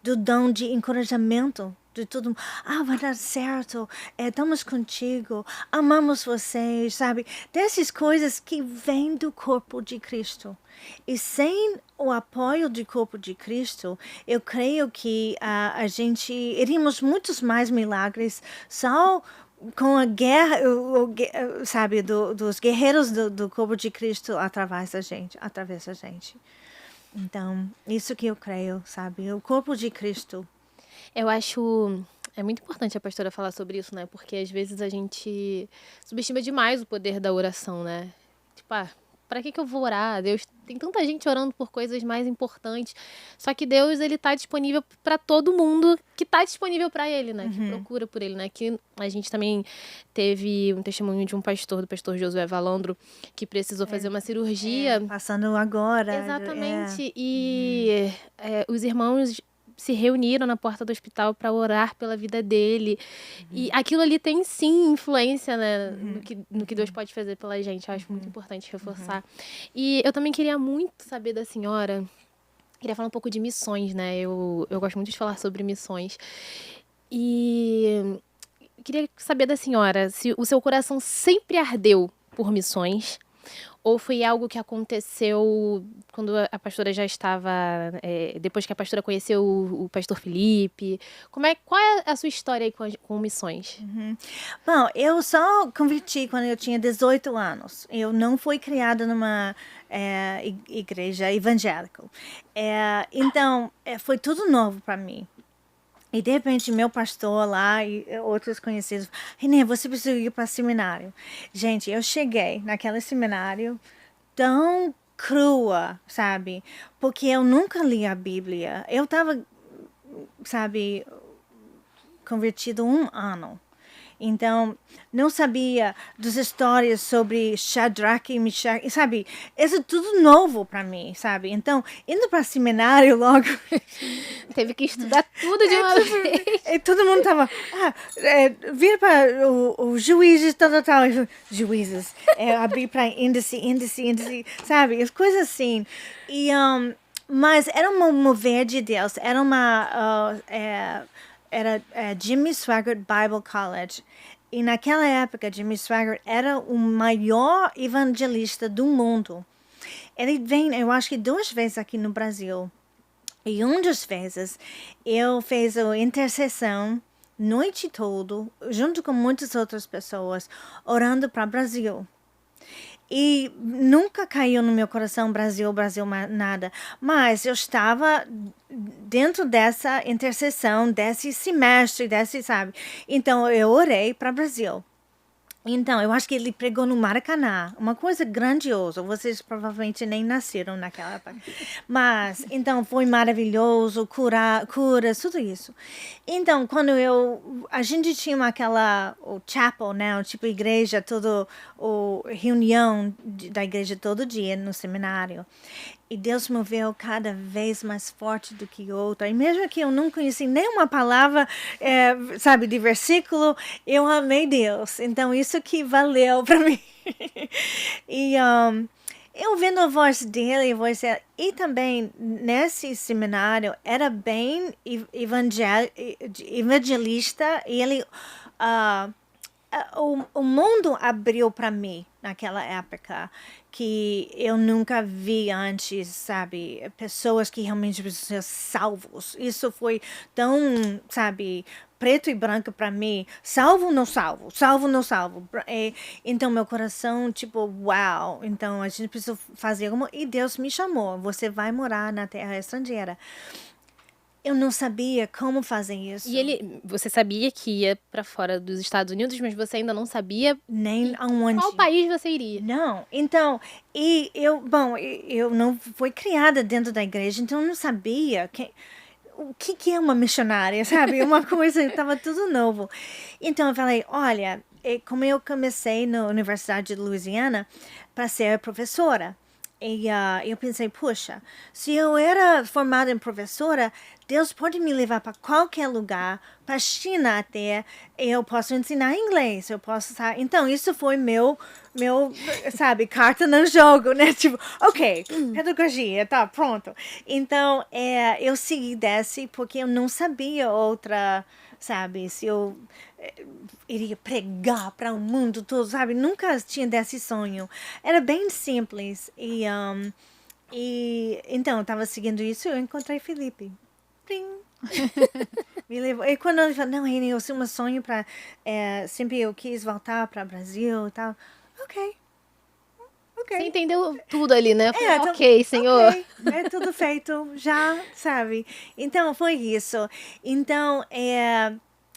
do dom de encorajamento de tudo. Vai dar certo. Estamos contigo. Amamos vocês, sabe? Dessas coisas que vêm do corpo de Cristo. E sem o apoio do corpo de Cristo, eu creio que a gente iríamos muitos mais milagres só com a guerra, sabe, dos guerreiros do corpo de Cristo através da gente. Então, isso que eu creio, sabe, o corpo de Cristo. Eu acho. É muito importante a pastora falar sobre isso, né? Porque às vezes a gente subestima demais o poder da oração, né? Tipo, pra que eu vou orar? Deus tem tanta gente orando por coisas mais importantes. Só que Deus, ele tá disponível pra todo mundo que tá disponível pra ele, né? Que procura por ele, né? Que a gente também teve um testemunho de um pastor, do pastor Josué Valandro, que precisou fazer uma cirurgia. Passando agora. Exatamente. E os irmãos se reuniram na porta do hospital para orar pela vida dele. E aquilo ali tem, sim, influência, né, no que Deus pode fazer pela gente. Eu acho muito importante reforçar. E eu também queria muito saber da senhora. Queria falar um pouco de missões, né? Eu gosto muito de falar sobre missões. E queria saber da senhora se o seu coração sempre ardeu por missões. Ou foi algo que aconteceu quando a pastora já estava... depois que a pastora conheceu o pastor Felipe? Qual é a sua história aí com missões? Bom, eu só converti quando eu tinha 18 anos. Eu não fui criada numa igreja evangélica. Então, foi tudo novo para mim. E, de repente, meu pastor lá e outros conhecidos, Renê, você precisa ir para seminário. Gente, eu cheguei naquele seminário tão crua, sabe? Porque eu nunca li a Bíblia. Eu estava, sabe, convertido 1 ano. Então, não sabia das histórias sobre Shadrach e Meshach, sabe? Isso é tudo novo para mim, sabe? Então, indo para seminário logo... Teve que estudar tudo de uma vez. E todo mundo tava... vira para o Juízes, tal. Juízes. Abrir para índice, sabe? As coisas assim. E, mas era um mover de Deus. Era era Jimmy Swaggart Bible College. E naquela época, Jimmy Swaggart era o maior evangelista do mundo. Ele vem, eu acho que 2 vezes aqui no Brasil. E uma das vezes, eu fiz a intercessão noite toda, junto com muitas outras pessoas, orando para o Brasil. E nunca caiu no meu coração Brasil, nada. Mas eu estava dentro dessa intercessão, desse semestre, sabe? Então, eu orei para o Brasil. Então, eu acho que ele pregou no Maracanã, uma coisa grandiosa. Vocês provavelmente nem nasceram naquela época. Mas, então, foi maravilhoso, curas, tudo isso. Então, quando a gente tinha o chapel, né, tipo igreja, reunião da igreja todo dia no seminário. E Deus moveu cada vez mais forte do que outra. E mesmo que eu não conheci nenhuma palavra, sabe, de versículo, eu amei Deus. Então, isso que valeu para mim. E eu vendo a voz dele, e também nesse seminário, era bem evangelista. E ele... o mundo abriu para mim naquela época que eu nunca vi antes, sabe? Pessoas que realmente precisam ser salvos. Isso foi tão, sabe, preto e branco para mim. Salvo, não salvo. Salvo, não salvo. Então, meu coração, tipo, uau. Então, a gente precisa fazer alguma... E Deus me chamou. Você vai morar na terra estrangeira. Eu não sabia como fazer isso. E você sabia que ia para fora dos Estados Unidos, mas você ainda não sabia nem aonde. Qual país você iria? Não. Então, eu não fui criada dentro da igreja, então eu não sabia o que é uma missionária, sabe? Uma coisa, estava tudo novo. Então eu falei, olha, como eu comecei na Universidade de Louisiana para ser professora. E eu pensei, puxa, se eu era formada em professora, Deus pode me levar para qualquer lugar, para a China até, eu posso ensinar inglês, eu posso... Então, isso foi meu, sabe, carta no jogo, né? Tipo, ok, pedagogia, tá, pronto. Então, eu segui desse porque eu não sabia outra... Sabe, se eu iria pregar para o mundo todo, sabe? Nunca tinha desse sonho. Era bem simples. E então, eu estava seguindo isso e eu encontrei Felipe. Plim. Me levou. E quando ele falou, não, Reni, eu tenho um sonho para... sempre eu quis voltar para o Brasil e tal. Ok. ok. Você entendeu tudo ali, né? Foi, então, ok, Senhor. ok, é tudo feito já, sabe? Então, foi isso. Então,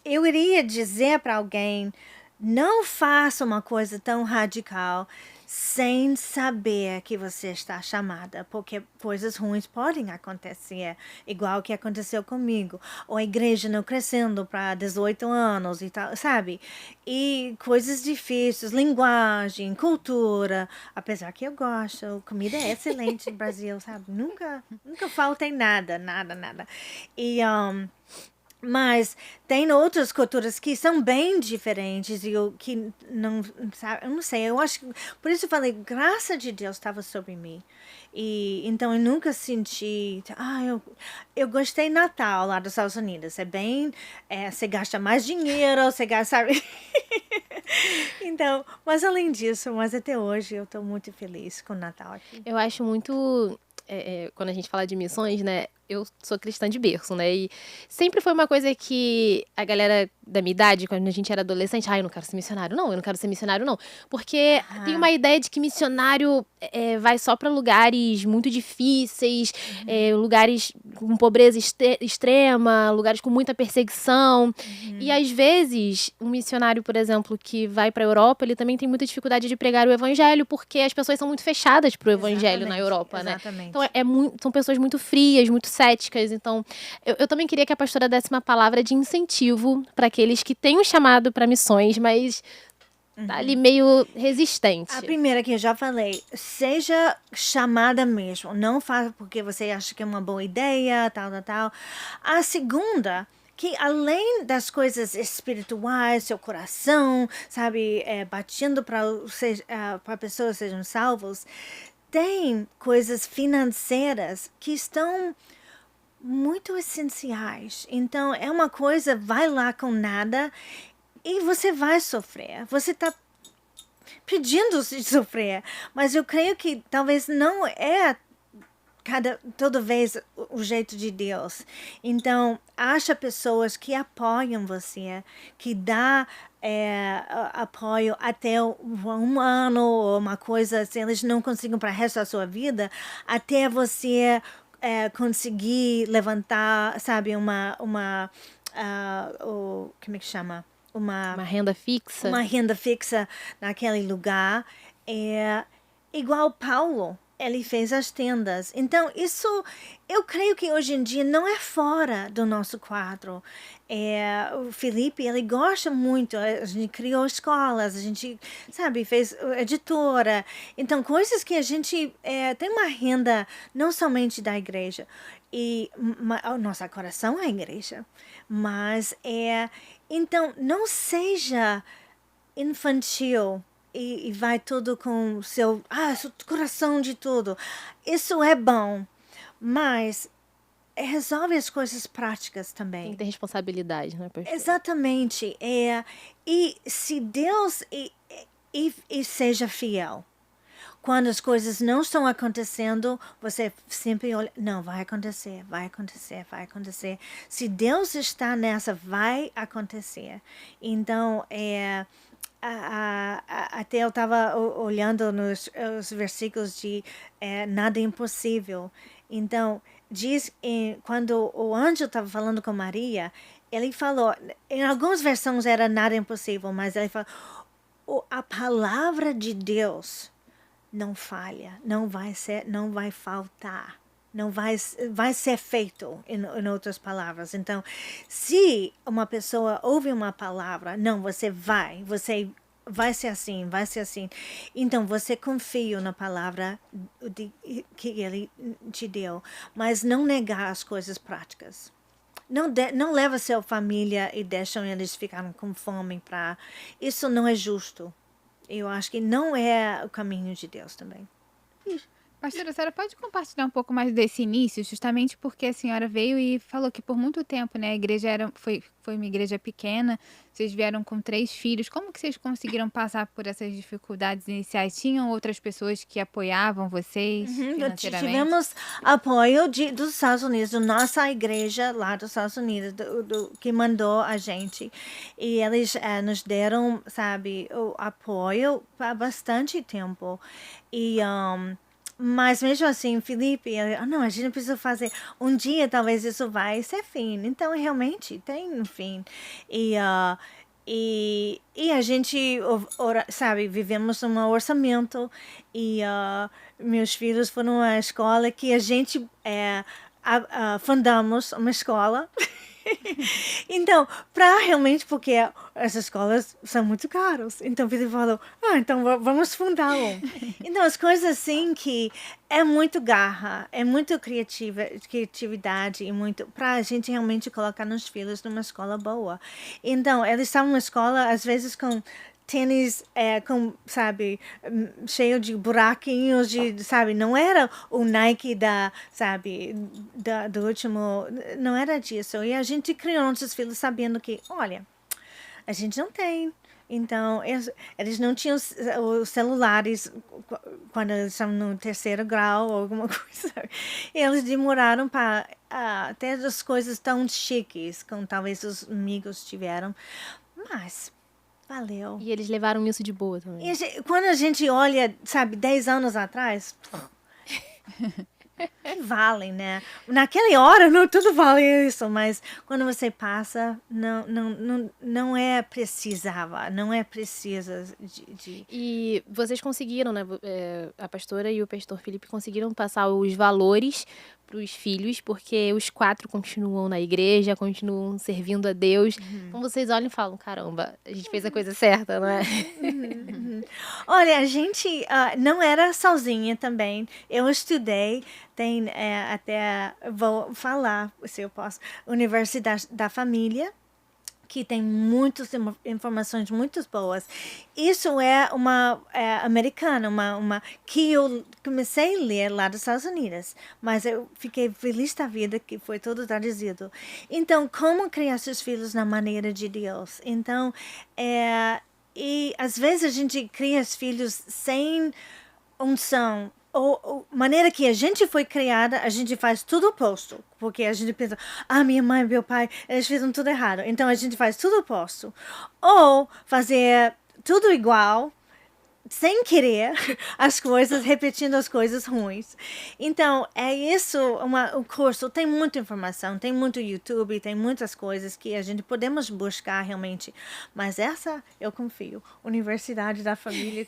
eu iria dizer para alguém, não faça uma coisa tão radical sem saber que você está chamada, porque coisas ruins podem acontecer, igual que aconteceu comigo, ou a igreja não crescendo para 18 anos e tal, sabe? E coisas difíceis, linguagem, cultura, apesar que eu gosto, comida é excelente no Brasil, sabe? Nunca falta em nada, nada, nada. E mas tem outras culturas que são bem diferentes e eu que não, sabe, eu não sei, eu acho que, por isso eu falei, graça de Deus estava sobre mim. E então eu nunca senti, eu gostei Natal lá dos Estados Unidos, é bem, você gasta mais dinheiro, você gasta, sabe? Então, mas além disso, mas até hoje eu estou muito feliz com o Natal aqui. Eu acho muito. Quando a gente fala de missões, né? Eu sou cristã de berço, né? E sempre foi uma coisa que a galera da minha idade, quando a gente era adolescente, eu não quero ser missionário, não, eu não quero ser missionário, não. Porque tem uma ideia de que missionário vai só para lugares muito difíceis, lugares com pobreza extrema, lugares com muita perseguição. E às vezes, um missionário, por exemplo, que vai para a Europa, ele também tem muita dificuldade de pregar o evangelho, porque as pessoas são muito fechadas pro evangelho na Europa, né? Então, são pessoas muito frias, muito céticas. Então, eu também queria que a pastora desse uma palavra de incentivo para aqueles que têm um chamado para missões, mas tá ali meio resistente. A primeira que eu já falei, seja chamada mesmo. Não faça porque você acha que é uma boa ideia, tal, tal, tal. A segunda, que além das coisas espirituais, seu coração, sabe, batendo para pessoas sejam salvos, tem coisas financeiras que estão muito essenciais. Então, é uma coisa, vai lá com nada e você vai sofrer. Você está pedindo de sofrer. Mas eu creio que talvez não é toda vez o jeito de Deus. Então, acha pessoas que apoiam você, que dá apoio até um ano ou uma coisa, se eles não conseguem para o resto da sua vida, até você conseguir levantar, sabe, como é que chama? Uma renda fixa. Uma renda fixa naquele lugar. Igual Paulo, ele fez as tendas. Então, isso, eu creio que hoje em dia não é fora do nosso quadro. O Felipe, ele gosta muito, a gente criou escolas, a gente, sabe, fez editora. Então, coisas que a gente tem uma renda não somente da igreja. E o nosso coração é a igreja. Mas, então, não seja infantil. E vai tudo com seu coração de tudo. Isso é bom, mas resolve as coisas práticas também. Tem que ter responsabilidade, né, pastor? Exatamente. E se Deus e seja fiel. Quando as coisas não estão acontecendo, você sempre olha, não, vai acontecer, vai acontecer, vai acontecer. Se Deus está nessa, vai acontecer. Então, até eu estava olhando nos versículos de nada é impossível. Então, diz quando o anjo estava falando com Maria, ele falou, em algumas versões era nada impossível, mas ele falou, a palavra de Deus não falha, não vai faltar. Não vai ser feito, em outras palavras. Então, se uma pessoa ouve uma palavra, não, você vai ser assim, vai ser assim. Então, você confia na palavra que ele te deu, mas não negar as coisas práticas. Não leva sua família e deixam eles ficarem com fome. Isso não é justo. Eu acho que não é o caminho de Deus também. Pastora, a senhora pode compartilhar um pouco mais desse início, justamente porque a senhora veio e falou que por muito tempo, né, a igreja foi uma igreja pequena, vocês vieram com 3 filhos. Como que vocês conseguiram passar por essas dificuldades iniciais? Tinham outras pessoas que apoiavam vocês financeiramente? Tivemos apoio dos Estados Unidos, da nossa igreja lá dos Estados Unidos, que mandou a gente. E eles nos deram, sabe, o apoio há bastante tempo. E mas mesmo assim, Felipe, não, a gente precisa fazer. Um dia talvez isso vai ser fim. Então, realmente, tem um fim. E, e a gente, sabe, vivemos num orçamento. E meus filhos foram à escola que a gente fundamos uma escola. Então, porque as escolas são muito caras. Então, ele falou, então vamos fundar um. Então, as coisas assim que é muito garra, é muito criatividade e muito para a gente realmente colocar nos filhos numa escola boa. Então, eles estavam numa escola, às vezes, com tênis sabe, cheio de buraquinhos, sabe, não era o Nike do último, não era disso. E a gente criou nossos filhos sabendo que, olha, a gente não tem. Então, eles não tinham os celulares quando eles estavam no 3º grau ou alguma coisa. E eles demoraram para ter as coisas tão chiques como talvez os amigos tiveram. Mas valeu. E eles levaram isso de boa também. Quando a gente olha, sabe, 10 anos atrás, valem, né? Naquela hora, não tudo vale isso, mas quando você passa, não é precisava, não é precisa de... E vocês conseguiram, né? A pastora e o pastor Felipe conseguiram passar os valores para os filhos, porque os 4 continuam na igreja, continuam servindo a Deus. Então vocês olham e falam, caramba, a gente fez a coisa certa, não é? Olha, a gente não era sozinha também. Eu estudei, tem até, vou falar, se eu posso, Universidade da Família, que tem muitas informações muito boas. Isso é uma americana, que eu comecei a ler lá dos Estados Unidos, mas eu fiquei feliz da vida que foi tudo traduzido. Então, como criar seus filhos na maneira de Deus? Então, e às vezes a gente cria os filhos sem unção, ou maneira que a gente foi criada, a gente faz tudo oposto. Porque a gente pensa, minha mãe e meu pai, eles fizeram tudo errado. Então a gente faz tudo oposto. Ou fazer tudo igual, sem querer, as coisas, repetindo as coisas ruins. Então, é isso, o curso tem muita informação, tem muito YouTube, tem muitas coisas que a gente podemos buscar realmente. Mas essa, eu confio. Universidade da Família,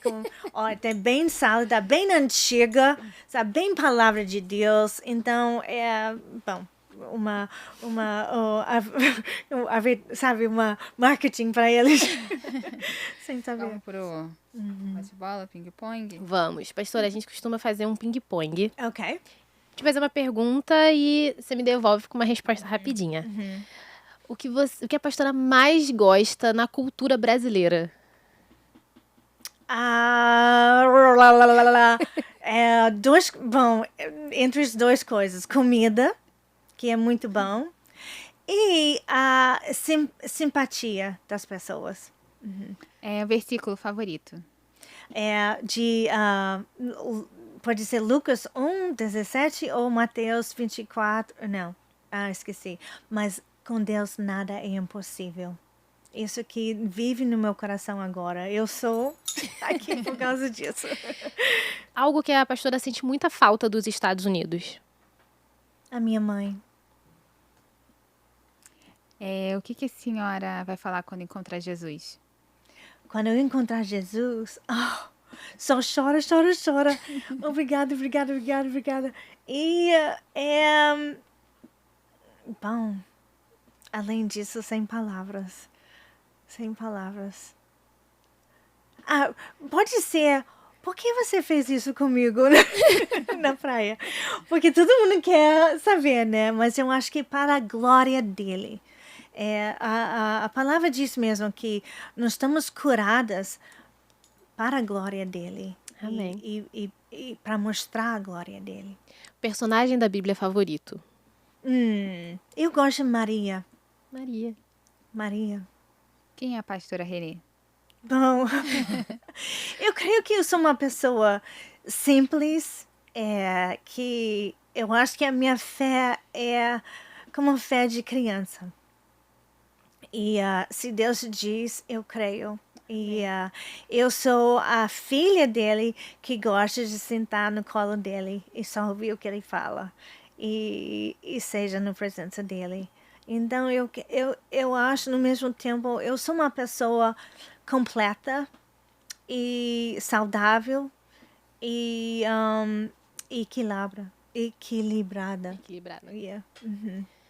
tem bem sólida, bem antiga, sabe, bem palavra de Deus. Então, bom, sabe, uma marketing para eles. Sem saber. Vamos pro bate-bola, ping-pong? Vamos. Pastora, a gente costuma fazer um ping-pong. Ok. Te fazer uma pergunta e você me devolve com uma resposta rapidinha. O que a pastora mais gosta na cultura brasileira? Entre as duas coisas. Comida, que é muito bom, e a simpatia das pessoas. É o versículo favorito. Pode ser Lucas 1:17 ou Mateus 24. Não, esqueci. Mas com Deus nada é impossível. Isso que vive no meu coração agora. Eu sou aqui por causa disso. Algo que a pastora sente muita falta dos Estados Unidos. A minha mãe. O que a senhora vai falar quando encontrar Jesus? Quando eu encontrar Jesus, só chora. Obrigada. E, bom, além disso, sem palavras. Pode ser, por que você fez isso comigo na praia? Porque todo mundo quer saber, né? Mas eu acho que para a glória dele. A palavra diz mesmo que nós estamos curadas para a glória dele. Amém. E para mostrar a glória dele. Personagem da Bíblia favorito? Eu gosto de Maria. Maria. Quem é a pastora Renê? Bom, eu creio que eu sou uma pessoa simples, que eu acho que a minha fé é como a fé de criança. E se Deus diz, eu creio. E eu sou a filha dele que gosta de sentar no colo dele e só ouvir o que ele fala. E seja na presença dele. Então, eu acho, no mesmo tempo, eu sou uma pessoa completa e saudável e equilibrada. Yeah.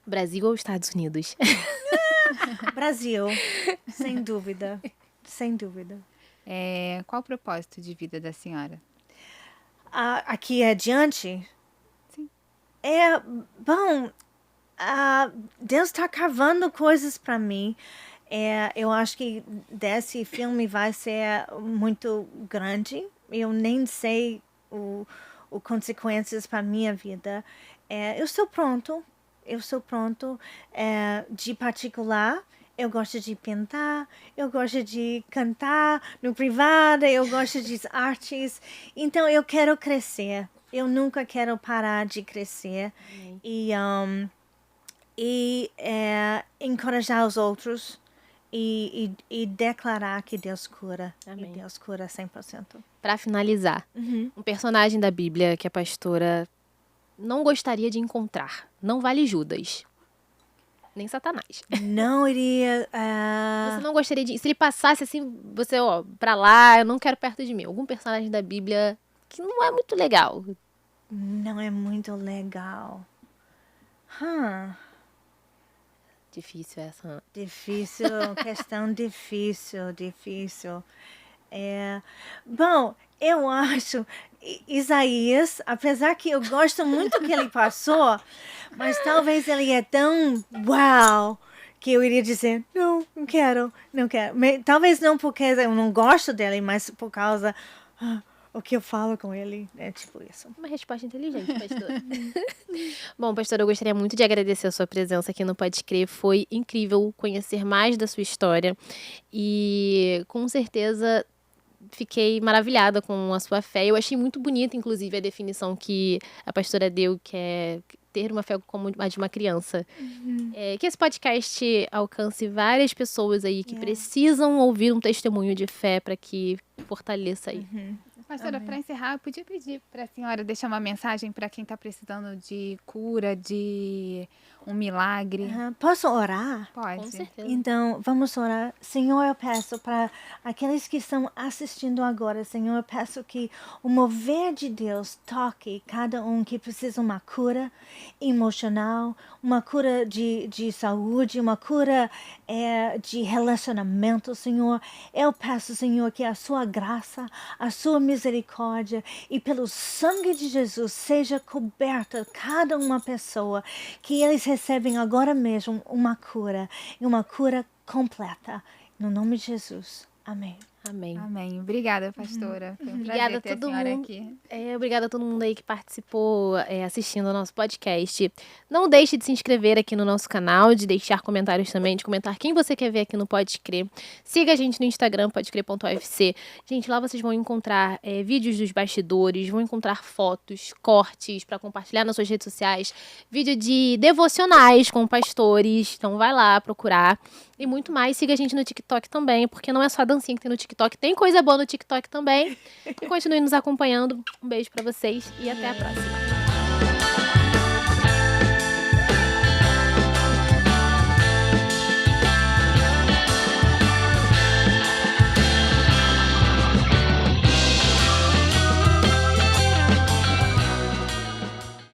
Brasil ou Estados Unidos? Brasil, sem dúvida. Sem dúvida. Qual o propósito de vida da senhora? Aqui adiante? Sim. Bom, Deus está cavando coisas para mim. Eu acho que desse filme vai ser muito grande. Eu nem sei o consequências para minha vida. Eu sou pronto. De particular, eu gosto de pintar, eu gosto de cantar no privado, eu gosto de artes. Então, eu quero crescer. Eu nunca quero parar de crescer. E encorajar os outros e declarar que Deus cura. Amém. E Deus cura 100%. Para finalizar, um personagem da Bíblia que a pastora não gostaria de encontrar. Não vale Judas. Nem Satanás. Não iria... Você não gostaria de... Se ele passasse assim, você, pra lá, eu não quero perto de mim. Algum personagem da Bíblia que não é muito legal. Não é muito legal. Difícil essa. Difícil, questão difícil. Bom, eu acho Isaías, apesar que eu gosto muito que ele passou, mas talvez ele é tão uau que eu iria dizer, não quero. Talvez não porque eu não gosto dele, mas por causa o que eu falo com ele. É tipo isso. Uma resposta inteligente, pastora. Bom, pastora, eu gostaria muito de agradecer a sua presença aqui no Pode Crer. Foi incrível conhecer mais da sua história e com certeza fiquei maravilhada com a sua fé. Eu achei muito bonita, inclusive, a definição que a pastora deu, que é ter uma fé como a de uma criança. Que esse podcast alcance várias pessoas aí que precisam ouvir um testemunho de fé para que fortaleça aí. Pastora, para encerrar, eu podia pedir para a senhora deixar uma mensagem para quem está precisando de cura, de um milagre. Posso orar? Pode. Com certeza. Então, vamos orar. Senhor, eu peço para aqueles que estão assistindo agora, Senhor, eu peço que o mover de Deus toque cada um que precisa uma cura emocional, uma cura de saúde, uma cura de relacionamento, Senhor. Eu peço, Senhor, que a sua graça, a sua misericórdia e pelo sangue de Jesus seja coberta cada uma pessoa, que eles recebem agora mesmo uma cura, e uma cura completa. No nome de Jesus. Amém. Amém. Amém. Obrigada, pastora. Foi um Obrigada prazer ter a todo a senhora mundo. aqui. Obrigada a todo mundo aí que participou assistindo ao nosso podcast. Não deixe de se inscrever aqui no nosso canal, de deixar comentários também, de comentar quem você quer ver aqui no Pode Crer. Siga a gente no Instagram, podecrer.ufc. Gente, lá vocês vão encontrar vídeos dos bastidores, vão encontrar fotos, cortes para compartilhar nas suas redes sociais, vídeo de devocionais com pastores. Então vai lá procurar. E muito mais. Siga a gente no TikTok também, porque não é só a dancinha que tem no TikTok, tem coisa boa no TikTok também. E continue nos acompanhando. Um beijo pra vocês e até a próxima.